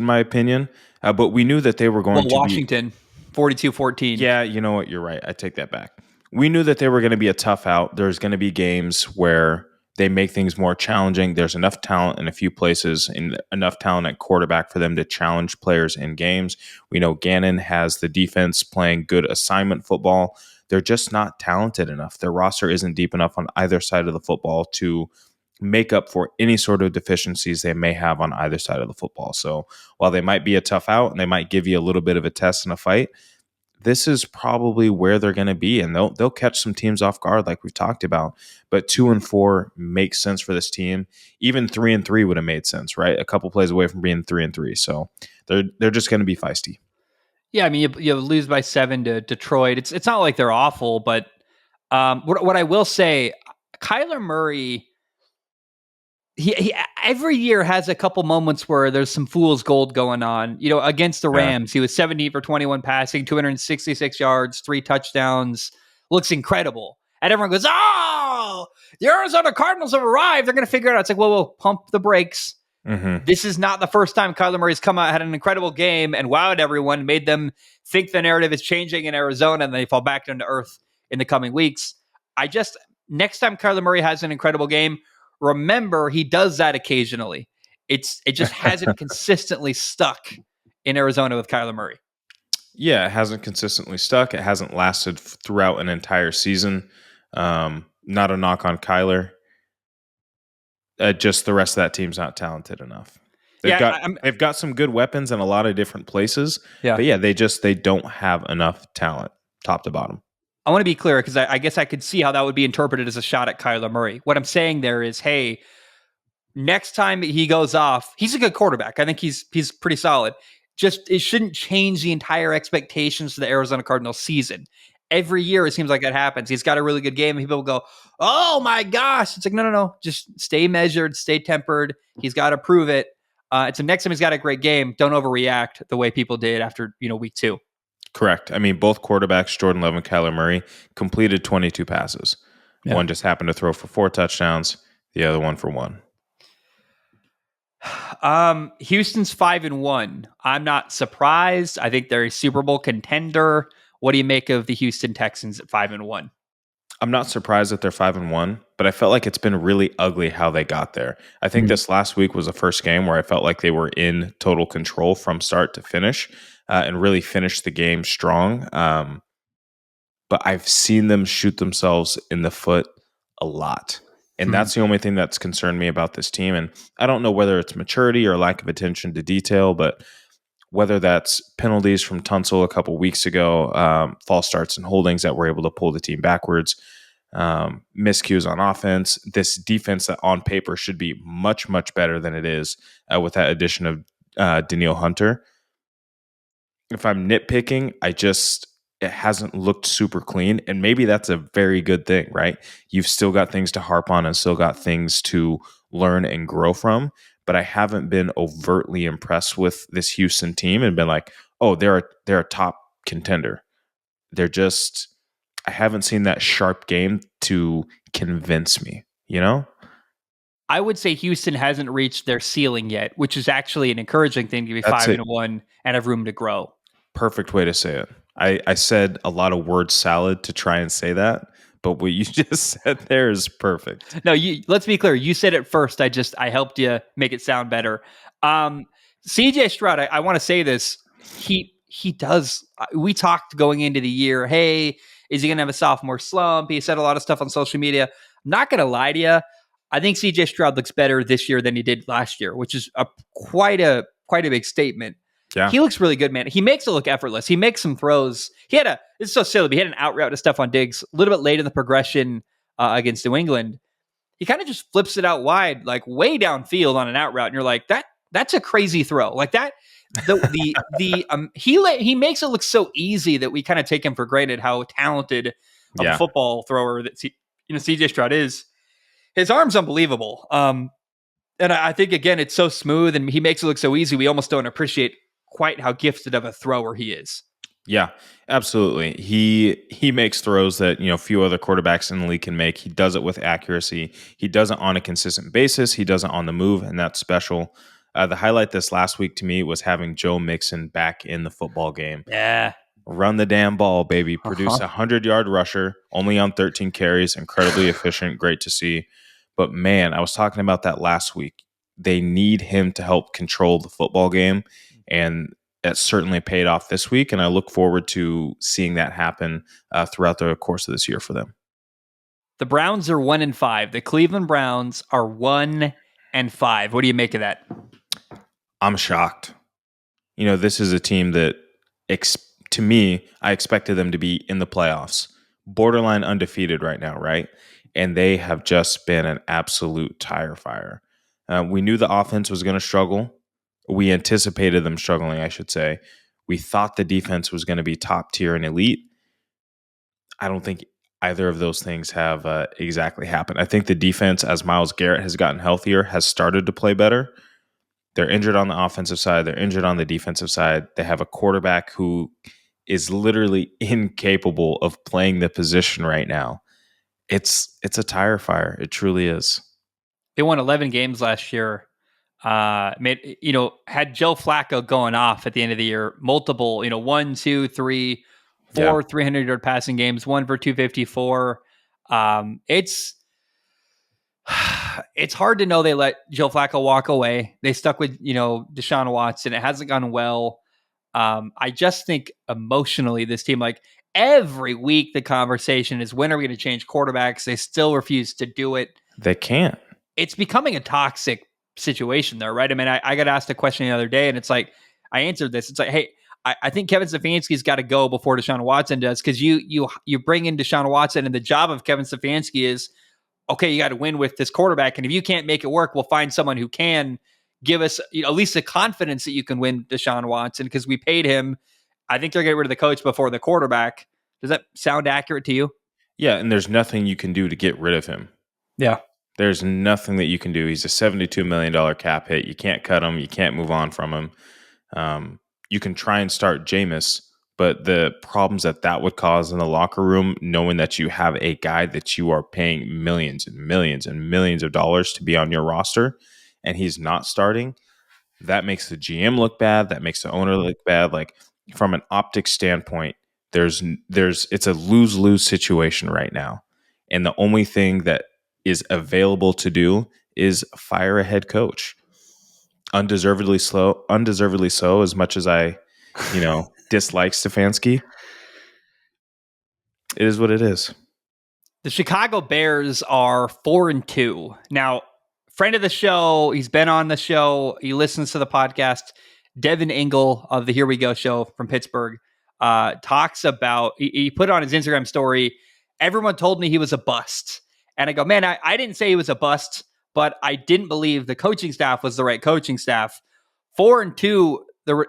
my opinion. But we knew that they were going to Washington, 42-14. Yeah, you know what? You're right. I take that back. We knew that they were going to be a tough out. There's going to be games where They make things more challenging. There's enough talent in a few places and enough talent at quarterback for them to challenge players in games. We know Gannon has the defense playing good assignment football. They're just not talented enough. Their roster isn't deep enough on either side of the football to make up for any sort of deficiencies they may have on either side of the football. So while they might be a tough out and they might give you a little bit of a test and a fight, this is probably where they're going to be, and they'll catch some teams off guard like we've talked about. But 2-4 makes sense for this team. Even 3-3 would have made sense, right? A couple plays away from being 3-3, so they're just going to be feisty. Yeah, I mean, you lose by 7 to Detroit. It's not like they're awful, but what I will say, Kyler Murray, he every year has a couple moments where there's some fool's gold going on. You know, against the Rams, he was 17 for 21 passing, 266 yards, 3 touchdowns. Looks incredible. And everyone goes, "Oh, the Arizona Cardinals have arrived. They're going to figure it out." It's like, whoa, pump the brakes. Mm-hmm. This is not the first time Kyler Murray's come out, had an incredible game, and wowed everyone, made them think the narrative is changing in Arizona, and they fall back down to earth in the coming weeks. Next time Kyler Murray has an incredible game, remember, he does that occasionally. It just hasn't consistently stuck in Arizona with Kyler Murray. Yeah, it hasn't consistently stuck. It hasn't lasted throughout an entire season. Not a knock on Kyler. Just the rest of that team's not talented enough. They've got some good weapons in a lot of different places. Yeah. But yeah, they don't have enough talent top to bottom. I want to be clear because I guess I could see how that would be interpreted as a shot at Kyler Murray. What I'm saying there is, hey, next time he goes off, he's a good quarterback. I think he's pretty solid. Just it shouldn't change the entire expectations for the Arizona Cardinals season. Every year it seems like that happens. He's got a really good game and people go, "Oh my gosh." It's like, no. Just stay measured, stay tempered. He's got to prove it. It's the next time he's got a great game, don't overreact the way people did after, week 2. Correct. I mean, both quarterbacks, Jordan Love and Kyler Murray, completed 22 passes. Yeah. One just happened to throw for 4 touchdowns, the other one for 1. Houston's 5-1. I'm not surprised. I think they're a Super Bowl contender. What do you make of the Houston Texans at 5-1? I'm not surprised that they're 5-1, but I felt like it's been really ugly how they got there. I think this last week was the first game where I felt like they were in total control from start to finish and really finished the game strong. But I've seen them shoot themselves in the foot a lot. And that's the only thing that's concerned me about this team. And I don't know whether it's maturity or lack of attention to detail, but whether that's penalties from Tunsil a couple weeks ago, false starts and holdings that were able to pull the team backwards, miscues on offense, this defense that on paper should be much, much better than it is with that addition of Danielle Hunter. If I'm nitpicking, it hasn't looked super clean, and maybe that's a very good thing, right? You've still got things to harp on and still got things to learn and grow from, but I haven't been overtly impressed with this Houston team and been like, oh, they're a top contender. I haven't seen that sharp game to convince me, I would say Houston hasn't reached their ceiling yet, which is actually an encouraging thing to be 5-1 and have room to grow. Perfect way to say it. I said a lot of word salad to try and say that, but what you just said there is perfect. No, let's be clear. You said it first. I helped you make it sound better. CJ Stroud, I want to say this. He does. We talked going into the year, hey, is he going to have a sophomore slump? He said a lot of stuff on social media. I'm not going to lie to you. I think CJ Stroud looks better this year than he did last year, which is quite a big statement. Yeah. He looks really good, man. He makes it look effortless. He makes some throws. It's so silly, but he had an out route to Stephon Diggs a little bit late in the progression against New England. He kind of just flips it out wide, like way downfield on an out route. And you're like, that's a crazy throw. Like that, he makes it look so easy that we kind of take him for granted how talented of a football thrower that CJ Stroud is. His arm's unbelievable. And I think, again, it's so smooth and he makes it look so easy. We almost don't appreciate quite how gifted of a thrower he is. Yeah, absolutely. He makes throws that, few other quarterbacks in the league can make. He does it with accuracy. He does it on a consistent basis. He does it on the move, and that's special. The highlight this last week to me was having Joe Mixon back in the football game. Yeah. Run the damn ball, baby. Produce a 100-yard rusher, only on 13 carries. Incredibly efficient. Great to see. But man, I was talking about that last week. They need him to help control the football game, and that certainly paid off this week. And I look forward to seeing that happen throughout the course of this year for them. The Browns are 1-5. The Cleveland Browns are 1-5. What do you make of that? I'm shocked. This is a team that, to me, I expected them to be in the playoffs, borderline undefeated right now, right? And they have just been an absolute tire fire. We knew the offense was going to struggle. We anticipated them struggling, I should say. We thought the defense was going to be top tier and elite. I don't think either of those things have exactly happened. I think the defense, as Myles Garrett has gotten healthier, has started to play better. They're injured on the offensive side. They're injured on the defensive side. They have a quarterback who is literally incapable of playing the position right now. It's a tire fire. It truly is. They won 11 games last year. Had Joe Flacco going off at the end of the year, multiple, 1, 2, 3, 4 300-yard passing games, 1 for 254. It's hard to know they let Joe Flacco walk away. They stuck with, Deshaun Watson. It hasn't gone well. I just think emotionally this team, like every week, the conversation is, when are we going to change quarterbacks? They still refuse to do it. They can't. It's becoming a toxic situation there, right? I mean, I got asked a question the other day, and it's like, I answered this. It's like, hey, I think Kevin Stefanski's got to go before Deshaun Watson does, because you bring in Deshaun Watson, and the job of Kevin Stefanski is, okay, you got to win with this quarterback, and if you can't make it work, we'll find someone who can give us at least the confidence that you can win Deshaun Watson, because we paid him. I think they're getting rid of the coach before the quarterback. Does that sound accurate to you? Yeah, and there's nothing you can do to get rid of him. Yeah. There's nothing that you can do. He's a $72 million cap hit. You can't cut him. You can't move on from him. You can try and start Jameis, but the problems that would cause in the locker room, knowing that you have a guy that you are paying millions and millions and millions of dollars to be on your roster, and he's not starting, that makes the GM look bad. That makes the owner look bad. Like, from an optics standpoint, it's a lose-lose situation right now. And the only thing that is available to do is fire a head coach. Undeservedly so, as much as I, dislike Stefanski. It is what it is. The Chicago Bears are 4-2. Now, friend of the show, he's been on the show, he listens to the podcast, Devin Engel of the Here We Go show from Pittsburgh, talks about, he put on his Instagram story, everyone told me he was a bust. And I go, man, I didn't say he was a bust, but I didn't believe the coaching staff was the right coaching staff. 4-2,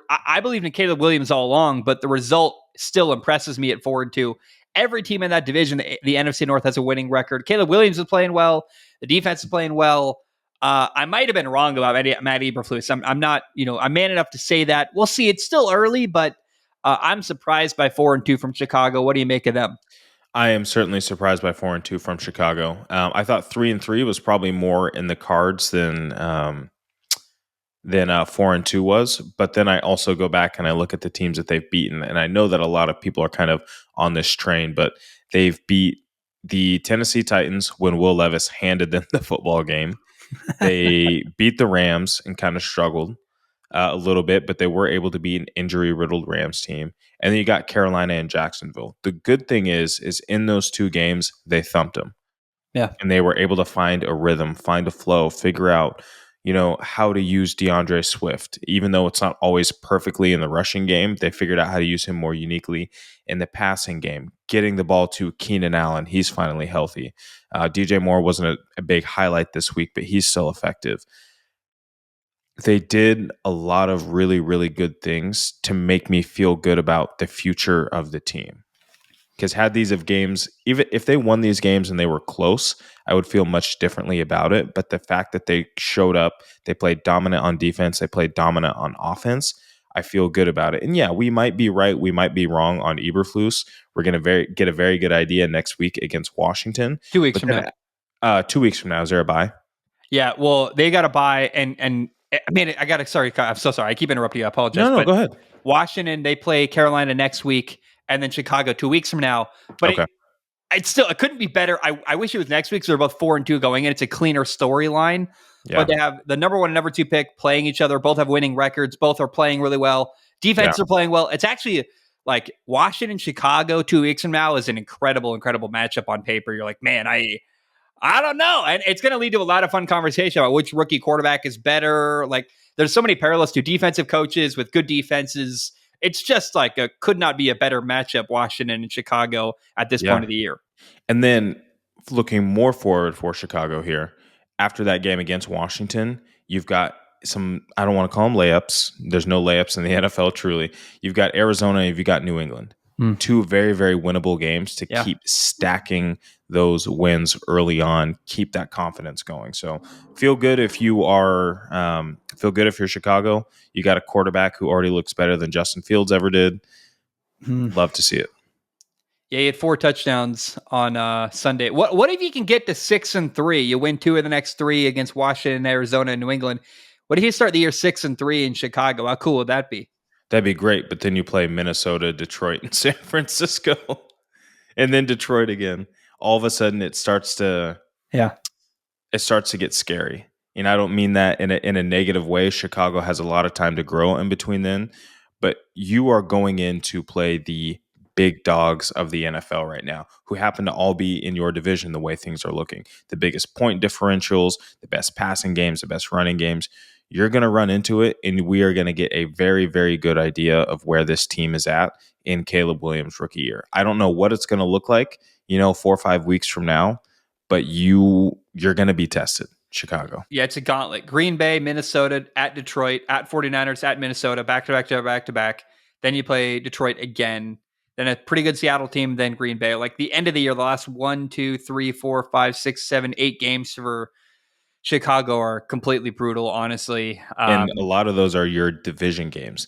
I believed in Caleb Williams all along, but the result still impresses me at 4-2. Every team in that division, the NFC North, has a winning record. Caleb Williams is playing well. The defense is playing well. I might have been wrong about Matt Eberflus. I'm not, I'm man enough to say that. We'll see. It's still early, but I'm surprised by 4-2 from Chicago. What do you make of them? I am certainly surprised by 4-2 from Chicago. I thought 3-3 was probably more in the cards than 4-2 was. But then I also go back and I look at the teams that they've beaten, and I know that a lot of people are kind of on this train, but they've beat the Tennessee Titans when Will Levis handed them the football game. They beat the Rams and kind of struggled a little bit, but they were able to beat an injury-riddled Rams team. And then you got Carolina and Jacksonville. The good thing is in those two games, they thumped them. Yeah. And they were able to find a rhythm, find a flow, figure out, how to use DeAndre Swift. Even though it's not always perfectly in the rushing game, they figured out how to use him more uniquely in the passing game, getting the ball to Keenan Allen. He's finally healthy. DJ Moore wasn't a big highlight this week, but he's still effective. They did a lot of really, really good things to make me feel good about the future of the team. Because had these of games, even if they won these games and they were close, I would feel much differently about it. But the fact that they showed up, they played dominant on defense, they played dominant on offense, I feel good about it. And yeah, we might be right, we might be wrong on Eberflus. We're going to get a very good idea next week against Washington. 2 weeks from now. 2 weeks from now, is there a bye? Yeah, well, they got a bye, and I mean, sorry, I'm so sorry. I keep interrupting you. I apologize. No, go ahead. Washington, they play Carolina next week, and then Chicago 2 weeks from now. But okay. it couldn't be better. I wish it was next week, so they're both 4-2 going in. It's a cleaner storyline. Yeah. But they have the number 1 and number 2 pick playing each other. Both have winning records. Both are playing really well. Defense are playing well. It's actually like Washington, Chicago 2 weeks from now is an incredible matchup on paper. You're like, man, I don't know. And it's going to lead to a lot of fun conversation about which rookie quarterback is better. Like, there's so many parallels to defensive coaches with good defenses. It's just like could not be a better matchup, Washington and Chicago at this point of the year. And then looking more forward for Chicago here, after that game against Washington, you've got some, I don't want to call them layups. There's no layups in the NFL, truly. You've got Arizona and you've got New England. 2 very, very winnable games to keep stacking those wins early on, keep that confidence going. So feel good if you're Chicago. You got a quarterback who already looks better than Justin Fields ever did. Love to see it. Yeah, he had 4 touchdowns on Sunday. What if you can get to 6-3? You win 2 of the next 3 against Washington, Arizona, and New England. What if you start the year 6-3 in Chicago? How cool would that be? That'd be great, but then you play Minnesota, Detroit, and San Francisco, and then Detroit again. All of a sudden, it starts to get scary. And I don't mean that in a negative way. Chicago has a lot of time to grow in between then, but you are going in to play the big dogs of the NFL right now, who happen to all be in your division the way things are looking. The biggest point differentials, the best passing games, the best running games. You're going to run into it, and we are going to get a very, very good idea of where this team is at in Caleb Williams' rookie year. I don't know what it's going to look like, 4 or 5 weeks from now, but you're going to be tested, Chicago. Yeah, it's a gauntlet. Green Bay, Minnesota, at Detroit, at 49ers, at Minnesota, back-to-back. Then you play Detroit again. Then a pretty good Seattle team, then Green Bay. Like the end of the year, the last 1, 2, 3, 4, 5, 6, 7, 8 games for Chicago are completely brutal, honestly. And a lot of those are your division games.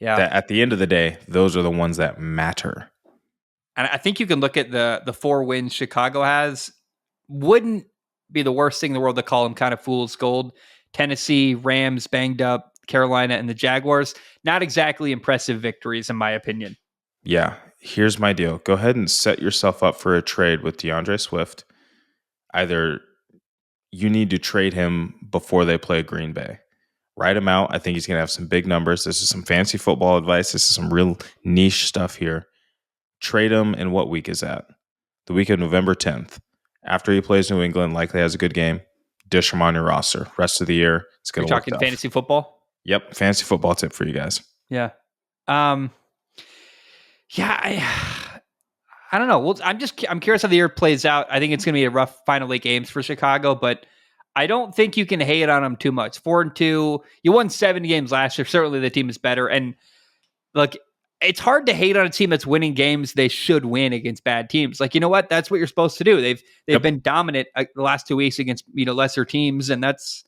Yeah. That at the end of the day, those are the ones that matter. And I think you can look at the 4 wins Chicago has. Wouldn't be the worst thing in the world to call them kind of fool's gold. Tennessee, Rams, banged up, Carolina, and the Jaguars. Not exactly impressive victories, in my opinion. Yeah. Here's my deal. Go ahead and set yourself up for a trade with DeAndre Swift. Either you need to trade him before they play Green Bay. Write him out. I think he's going to have some big numbers. This is some fancy football advice. This is some real niche stuff here. Trade him, and what week is that? The week of November 10th. After he plays New England, likely has a good game. Dish him on your roster. Rest of the year, it's going to work. You're talking fantasy football? Yep, fantasy football tip for you guys. Yeah. I don't know. Well, I'm curious how the year plays out. I think it's going to be a rough final 8 games for Chicago, but I don't think you can hate on them too much. 4-2. You won 70 games last year. Certainly the team is better. And look, it's hard to hate on a team that's winning games they should win against bad teams. Like, you know what? That's what you're supposed to do. They've been dominant the last 2 weeks against lesser teams, and it's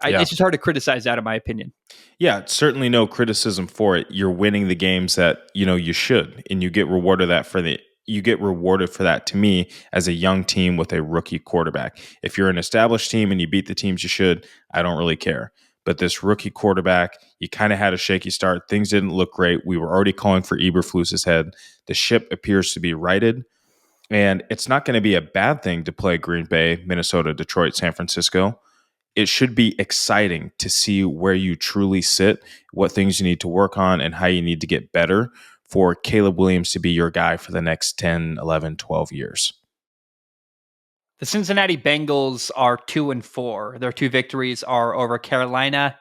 just hard to criticize that, in my opinion. Yeah, certainly no criticism for it. You're winning the games that you should, and you get rewarded for that, to me, as a young team with a rookie quarterback. If you're an established team and you beat the teams you should, I don't really care. But this rookie quarterback, you kind of had a shaky start. Things didn't look great. We were already calling for Eberflus's head. The ship appears to be righted. And it's not going to be a bad thing to play Green Bay, Minnesota, Detroit, San Francisco. It should be exciting to see where you truly sit, what things you need to work on, and how you need to get better for Caleb Williams to be your guy for the next 10, 11, 12 years. The Cincinnati Bengals are 2-4. Their 2 victories are over Carolina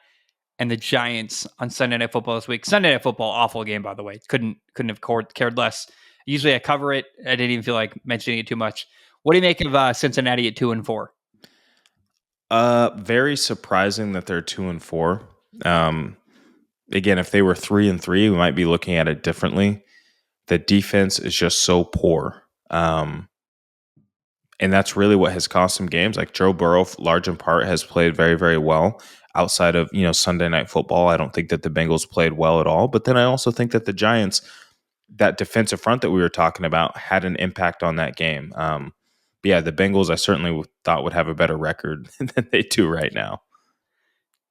and the Giants on Sunday Night Football this week. Sunday Night Football, awful game, by the way. Couldn't have cared less. Usually I cover it. I didn't even feel like mentioning it too much. What do you make of Cincinnati at 2-4? Very surprising that they're 2-4. Again, if they were 3-3, we might be looking at it differently. The defense is just so poor. And that's really what has cost them games. Like Joe Burrow, large in part, has played very, very well. Outside of Sunday Night Football, I don't think that the Bengals played well at all. But then I also think that the Giants, that defensive front that we were talking about, had an impact on that game. But yeah, the Bengals I certainly thought would have a better record than they do right now.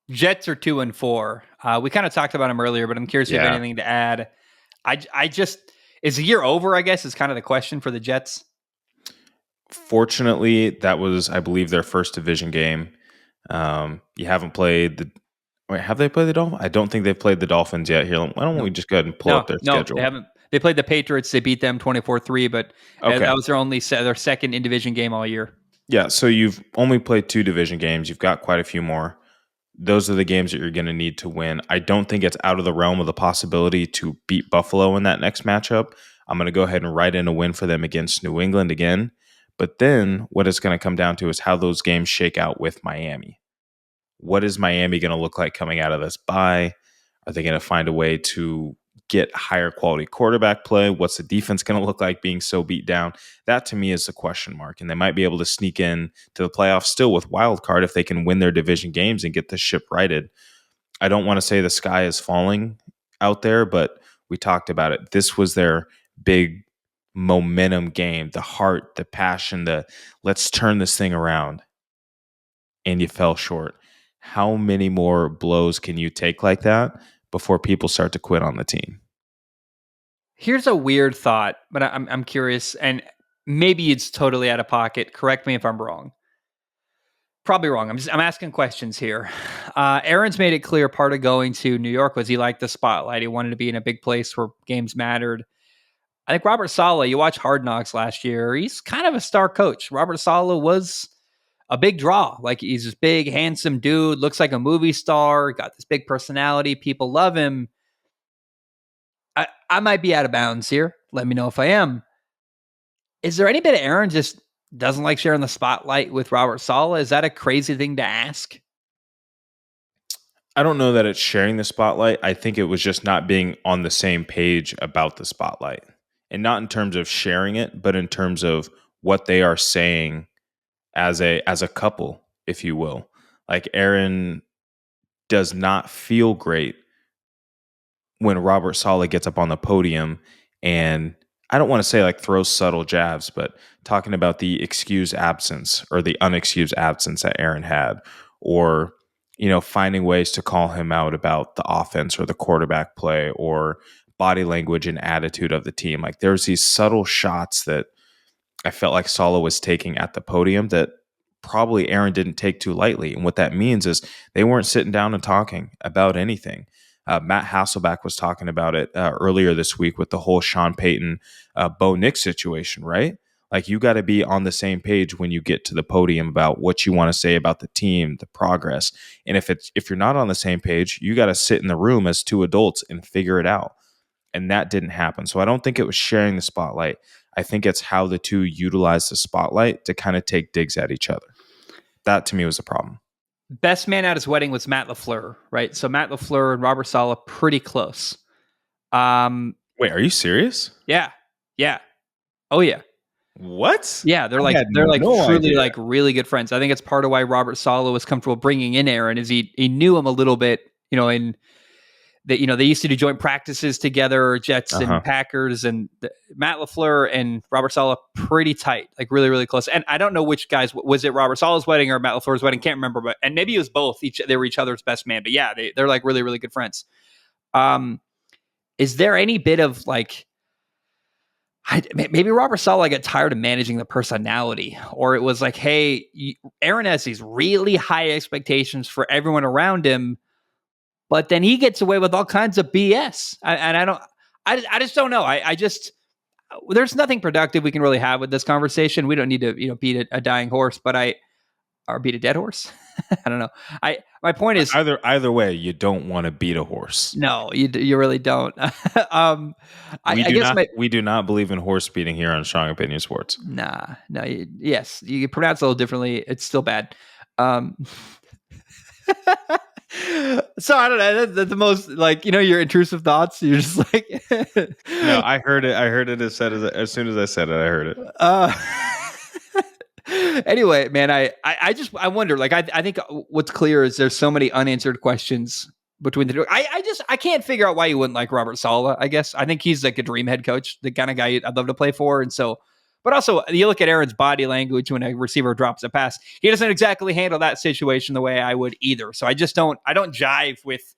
Jets are 2-4. We kind of talked about them earlier, but I'm curious if you have anything to add. I just, is the year over, I guess, is kind of the question for the Jets. Fortunately, that was, I believe, their first division game. You haven't played the. Wait, have they played the Dolphins? I don't think they've played the Dolphins yet. Here, why don't we just go ahead and pull up their No, schedule? they haven't. They played the Patriots. They beat them 24-3, but Okay. that was their second in division game all year. Yeah, so you've only played 2 division games. You've got quite a few more. Those are the games that you're going to need to win. I don't think it's out of the realm of the possibility to beat Buffalo in that next matchup. I'm going to go ahead and write in a win for them against New England again. But then what it's going to come down to is how those games shake out with Miami. What is Miami going to look like coming out of this bye? Are they going to find a way to get higher quality quarterback play? What's the defense going to look like being so beat down? That to me is a question mark. And they might be able to sneak in to the playoffs still with wild card if they can win their division games and get the ship righted. I don't want to say the sky is falling out there, but we talked about it. This was their big momentum game, the heart, the passion, the let's turn this thing around. And you fell short. How many more blows can you take like that before people start to quit on the team? Here's a weird thought, but I'm curious, and maybe it's totally out of pocket. Correct me if I'm wrong. Probably wrong. I'm asking questions here. Aaron's made it clear part of going to New York was he liked the spotlight. He wanted to be in a big place where games mattered. I think Robert Saleh, you watch Hard Knocks last year, he's kind of a star coach. Robert Saleh was a big draw. Like, he's this big, handsome dude, looks like a movie star, got this big personality. People love him. I might be out of bounds here. Let me know if I am. Is there any bit of Aaron just doesn't like sharing the spotlight with Robert Saleh? Is that a crazy thing to ask? I don't know that it's sharing the spotlight. I think it was just not being on the same page about the spotlight. And not in terms of sharing it, but in terms of what they are saying as a couple, if you will. Like, Aaron does not feel great when Robert Saleh gets up on the podium and I don't want to say like throws subtle jabs, but talking about the excused absence or the unexcused absence that Aaron had, or, finding ways to call him out about the offense or the quarterback play or body language and attitude of the team. Like, there's these subtle shots that I felt like Saleh was taking at the podium that probably Aaron didn't take too lightly. And what that means is they weren't sitting down and talking about anything. Matt Hasselbeck was talking about it earlier this week with the whole Sean Payton, Bo Nix situation, right? Like, you got to be on the same page when you get to the podium about what you want to say about the team, the progress. And if you're not on the same page, you got to sit in the room as 2 adults and figure it out. And that didn't happen. So I don't think it was sharing the spotlight. I think it's how the two utilize the spotlight to kind of take digs at each other. That to me was a problem. Best man at his wedding was Matt LaFleur, right? So Matt LaFleur and Robert Saleh pretty close. Wait, are you serious? Yeah. Oh yeah. What? Yeah, they're like truly like really good friends. I think it's part of why Robert Saleh was comfortable bringing in Aaron is he knew him a little bit, in that, they used to do joint practices together, Jets and Packers, and Matt LaFleur and Robert Saleh pretty tight, like really, really close. And I don't know which guys, was it Robert Saleh's wedding or Matt LaFleur's wedding? Can't remember, but, and maybe it was both. They were each other's best man, but yeah, they're like really, really good friends. Is there any bit of like, maybe Robert Saleh got tired of managing the personality, or it was like, hey, Aaron has these really high expectations for everyone around him, but then he gets away with all kinds of BS. I just don't know. There's nothing productive we can really have with this conversation. We don't need to, beat a dying horse, or beat a dead horse. I don't know. My point is either way, you don't want to beat a horse. No, you really don't. We do not believe in horse beating here on Strong Opinion Sports. No. Yes, you pronounce it a little differently. It's still bad. So I don't know. That's the most like your intrusive thoughts. You're just like No, I heard it. I heard it as soon as I said it. I heard it. Anyway, man, I wonder. Like, I think what's clear is there's so many unanswered questions between the two. I can't figure out why you wouldn't like Robert Saleh. I guess I think he's like a dream head coach, the kind of guy I'd love to play for, and so. But also, you look at Aaron's body language when a receiver drops a pass. He doesn't exactly handle that situation the way I would either. So I don't jive with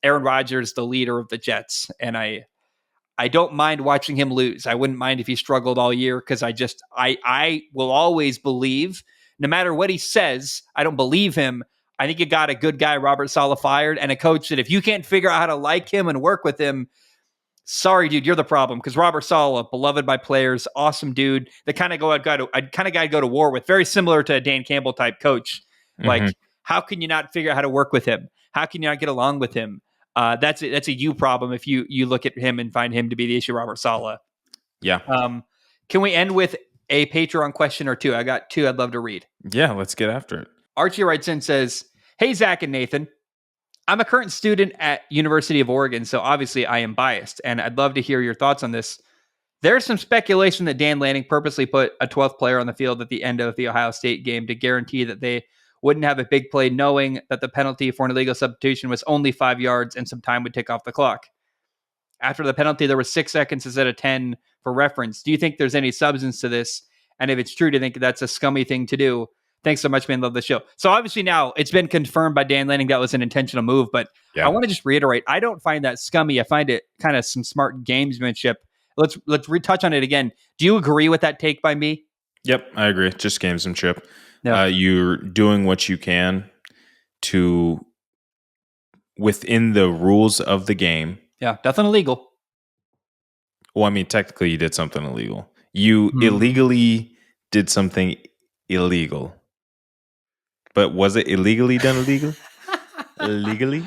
Aaron Rodgers, the leader of the Jets. And I I don't mind watching him lose. I wouldn't mind if he struggled all year because I will always believe, no matter what he says, I don't believe him. I think you got a good guy, Robert Saleh, fired, and a coach that if you can't figure out how to like him and work with him, sorry, dude, you're the problem. Because Robert Saleh, beloved by players, awesome dude, the kind of guy I'd go to war with, very similar to a Dan Campbell type coach. Like, how can you not figure out how to work with him? How can you not get along with him? That's a you problem if you look at him and find him to be the issue, Robert Saleh. Yeah. Can we end with a Patreon question or two? I got two I'd love to read. Yeah, let's get after it. Archie writes in, says, "Hey, Zach and Nathan. I'm a current student at University of Oregon, so obviously I am biased, and I'd love to hear your thoughts on this. There's some speculation that Dan Lanning purposely put a 12th player on the field at the end of the Ohio State game to guarantee that they wouldn't have a big play, knowing that the penalty for an illegal substitution was only 5 yards and some time would tick off the clock. After the penalty, there was 6 seconds instead of 10 for reference. Do you think there's any substance to this? And if it's true, do you think that's a scummy thing to do? Thanks so much, man. Love the show." So obviously now it's been confirmed by Dan Lanning that was an intentional move, but I want to just reiterate, I don't find that scummy. I find it kind of some smart gamesmanship. Let's retouch on it again. Do you agree with that take by me? Yep, I agree. Just gamesmanship. No. You're doing what you can to within the rules of the game. Yeah, nothing illegal. Well, I mean, technically you did something illegal. You illegally did something illegal. But was it illegally done illegal? Illegally?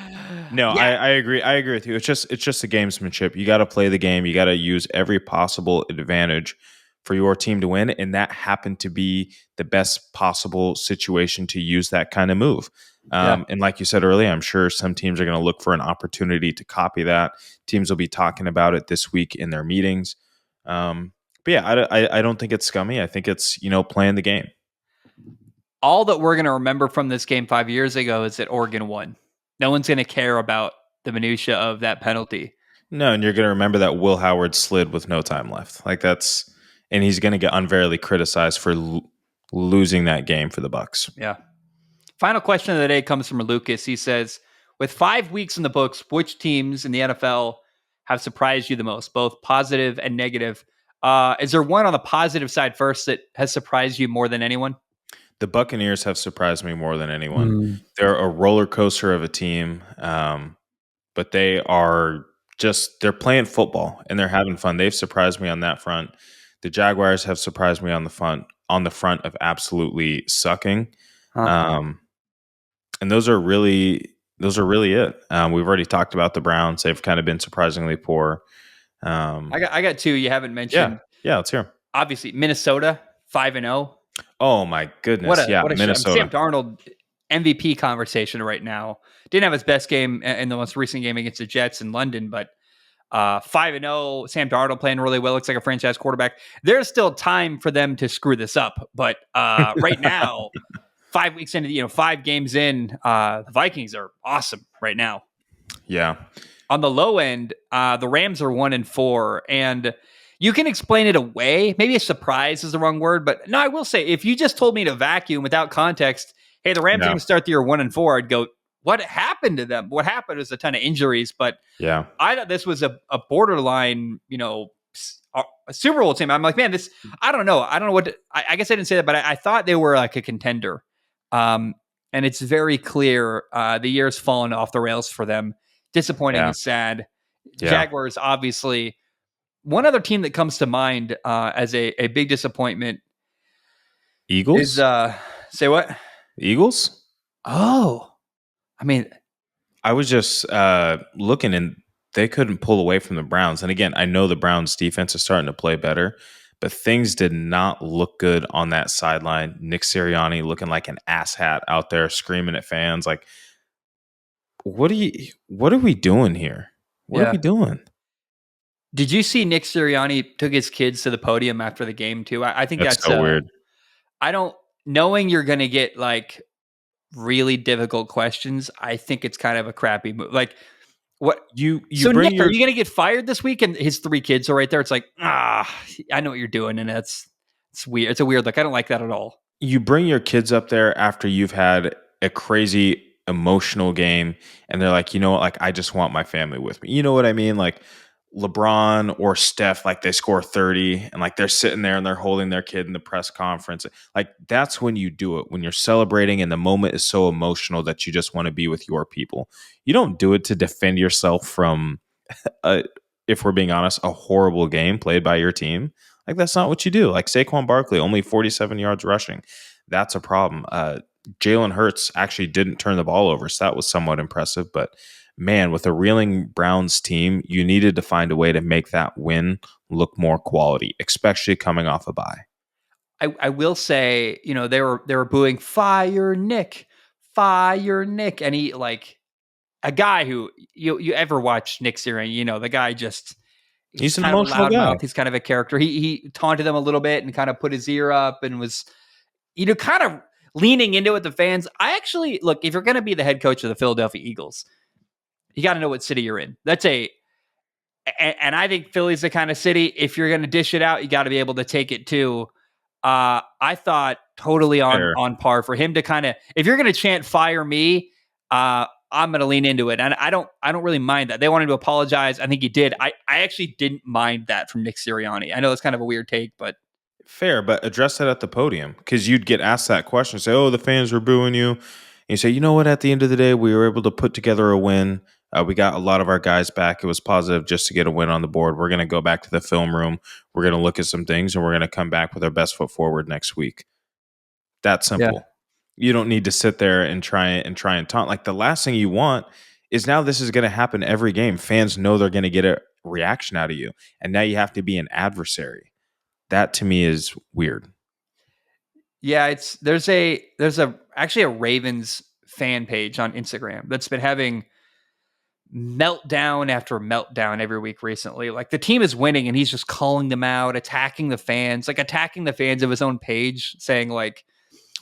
No, yeah. I agree. I agree with you. It's just a gamesmanship. You got to play the game. You got to use every possible advantage for your team to win, and that happened to be the best possible situation to use that kind of move. And like you said earlier, I'm sure some teams are going to look for an opportunity to copy that. Teams will be talking about it this week in their meetings. But yeah, I don't think it's scummy. I think it's, playing the game. All that we're going to remember from this game 5 years ago is that Oregon won. No one's going to care about the minutia of that penalty. No, and you're going to remember that Will Howard slid with no time left. And he's going to get unfairly criticized for losing that game for the Bucs. Yeah. Final question of the day comes from Lucas. He says, with 5 weeks in the books, which teams in the NFL have surprised you the most, both positive and negative? Is there one on the positive side first that has surprised you more than anyone? The Buccaneers have surprised me more than anyone. They're a roller coaster of a team, but they're playing football and they're having fun. They've surprised me on that front. The Jaguars have surprised me on the front of absolutely sucking. And those are really it. We've already talked about the Browns. They've kind of been surprisingly poor. I got two you haven't mentioned. Yeah, let's hear them. Obviously, Minnesota 5-0. Oh my goodness! What a Minnesota. Sam Darnold MVP conversation right now. Didn't have his best game in the most recent game against the Jets in London, but 5-0. Sam Darnold playing really well. Looks like a franchise quarterback. There's still time for them to screw this up, but right now, 5 weeks into 5 games in, the Vikings are awesome right now. Yeah. On the low end, the Rams are 1-4, and you can explain it away. Maybe a surprise is the wrong word, but no, I will say, if you just told me to vacuum without context, hey, the Rams are going to start the year 1-4, I'd go, what happened to them? What happened is a ton of injuries, but yeah, I thought this was a borderline, a Super Bowl team. I'm like, man, I don't know. I don't know what, I guess I didn't say that, but I thought they were like a contender. And it's very clear the year's fallen off the rails for them. Disappointing and sad. Yeah. Jaguars, obviously. One other team that comes to mind as a big disappointment. Eagles? Is, say what? Eagles? Oh. I mean, I was just looking and they couldn't pull away from the Browns. And again, I know the Browns defense is starting to play better, but things did not look good on that sideline. Nick Sirianni looking like an asshat out there screaming at fans. Like, what are we doing here? What are we doing? Did you see Nick Sirianni took his kids to the podium after the game too? I think that's so weird. Knowing you're going to get like really difficult questions, I think it's kind of a crappy move. Like, what you so bring Nick, are you going to get fired this week? And his 3 kids are right there. It's like, I know what you're doing, and it's weird. It's a weird look. I don't like that at all. You bring your kids up there after you've had a crazy emotional game, and they're like, you know what? Like, I just want my family with me. You know what I mean? Like, LeBron or Steph, like they score 30 and like they're sitting there and they're holding their kid in the press conference. Like that's when you do it, when you're celebrating and the moment is so emotional that you just want to be with your people. You don't do it to defend yourself from, if we're being honest, a horrible game played by your team. Like that's not what you do. Like Saquon Barkley, only 47 yards rushing. That's a problem. Jalen Hurts actually didn't turn the ball over, so that was somewhat impressive. But man, with a reeling Browns team, you needed to find a way to make that win look more quality, especially coming off a bye. I will say, they were booing fire Nick, and he like a guy who you ever watch Nick Sirianni, the guy he's an kind of a emotional guy. loudmouth. He's kind of a character. He taunted them a little bit and kind of put his ear up and was, kind of leaning into it with the fans. I actually look, if you're going to be the head coach of the Philadelphia Eagles, you got to know what city you're in. And I think Philly's the kind of city, if you're going to dish it out, you got to be able to take it too. I thought totally on par for him to kind of, if you're going to chant fire me, I'm going to lean into it. And I don't really mind that. They wanted to apologize. I think he did. I actually didn't mind that from Nick Sirianni. I know it's kind of a weird take, but fair, but address that at the podium, because you'd get asked that question, say, oh, the fans were booing you. And you say, you know what, at the end of the day, we were able to put together a win. We got a lot of our guys back. It was positive just to get a win on the board. We're going to go back to the film room. We're going to look at some things, and we're going to come back with our best foot forward next week. That simple. Yeah. You don't need to sit there and try and taunt. Like the last thing you want is, now this is going to happen every game. Fans know they're going to get a reaction out of you, and now you have to be an adversary. That to me is weird. Yeah, there's actually a Ravens fan page on Instagram that's been having meltdown after meltdown every week recently. Like the team is winning and he's just calling them out, attacking the fans of his own page, saying like,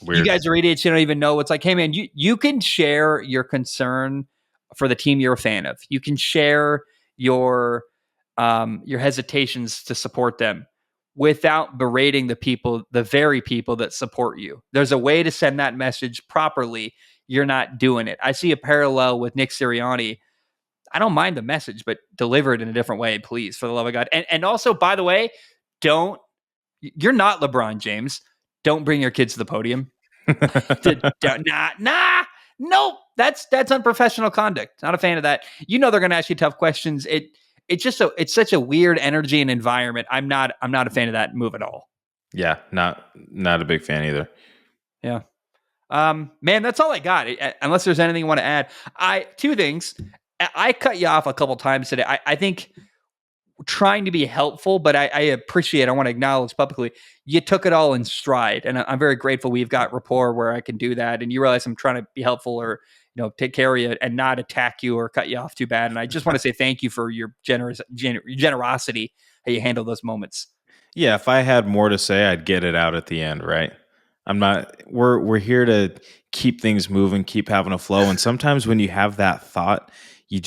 weird. You guys are idiots. You don't even know. It's like, hey man, you can share your concern for the team you're a fan of. You can share your hesitations to support them without berating the very people that support you. There's a way to send that message properly. You're not doing it. I see a parallel with Nick Sirianni. I don't mind the message, but deliver it in a different way, please, for the love of God. And also, by the way, you're not LeBron James. Don't bring your kids to the podium. Nope. That's unprofessional conduct. Not a fan of that. They're going to ask you tough questions. It's such a weird energy and environment. I'm not a fan of that move at all. Yeah, not a big fan either. Yeah. Man, that's all I got. Unless there's anything you want to add. Two things. I cut you off a couple times today. I think trying to be helpful, but I appreciate, I want to acknowledge publicly, you took it all in stride. And I'm very grateful we've got rapport where I can do that. And you realize I'm trying to be helpful or, take care of you and not attack you or cut you off too bad. And I just want to say thank you for your generosity, how you handle those moments. Yeah. If I had more to say, I'd get it out at the end, right? We're here to keep things moving, keep having a flow. And sometimes when you have that thought, you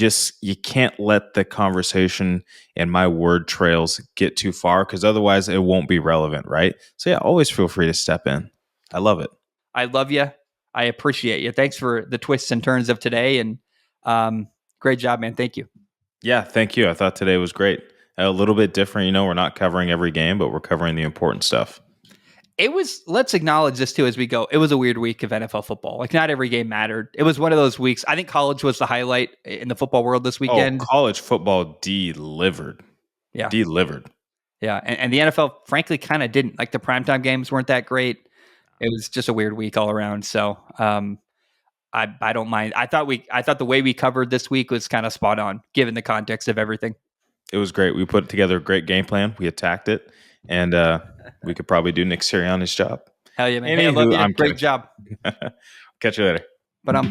can't let the conversation and my word trails get too far, because otherwise it won't be relevant, right? So yeah, always feel free to step in. I love it. I love you. I appreciate you. Thanks for the twists and turns of today. And great job, man. Thank you. Yeah, thank you. I thought today was great. A little bit different. We're not covering every game, but we're covering the important stuff. Let's acknowledge this too as we go. It was a weird week of NFL football. Like not every game mattered. It was one of those weeks. I think college was the highlight in the football world this weekend. Oh, college football delivered. Yeah. Delivered. Yeah. And the NFL, frankly, kind of didn't. Like the primetime games weren't that great. It was just a weird week all around. So I don't mind. I thought the way we covered this week was kind of spot on, given the context of everything. It was great. We put together a great game plan. We attacked it. And we could probably do Nick Sirianni's job. Hell yeah, man. Hey, I love you. Great job. Catch you later. But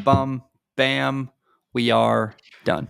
bam, we are done.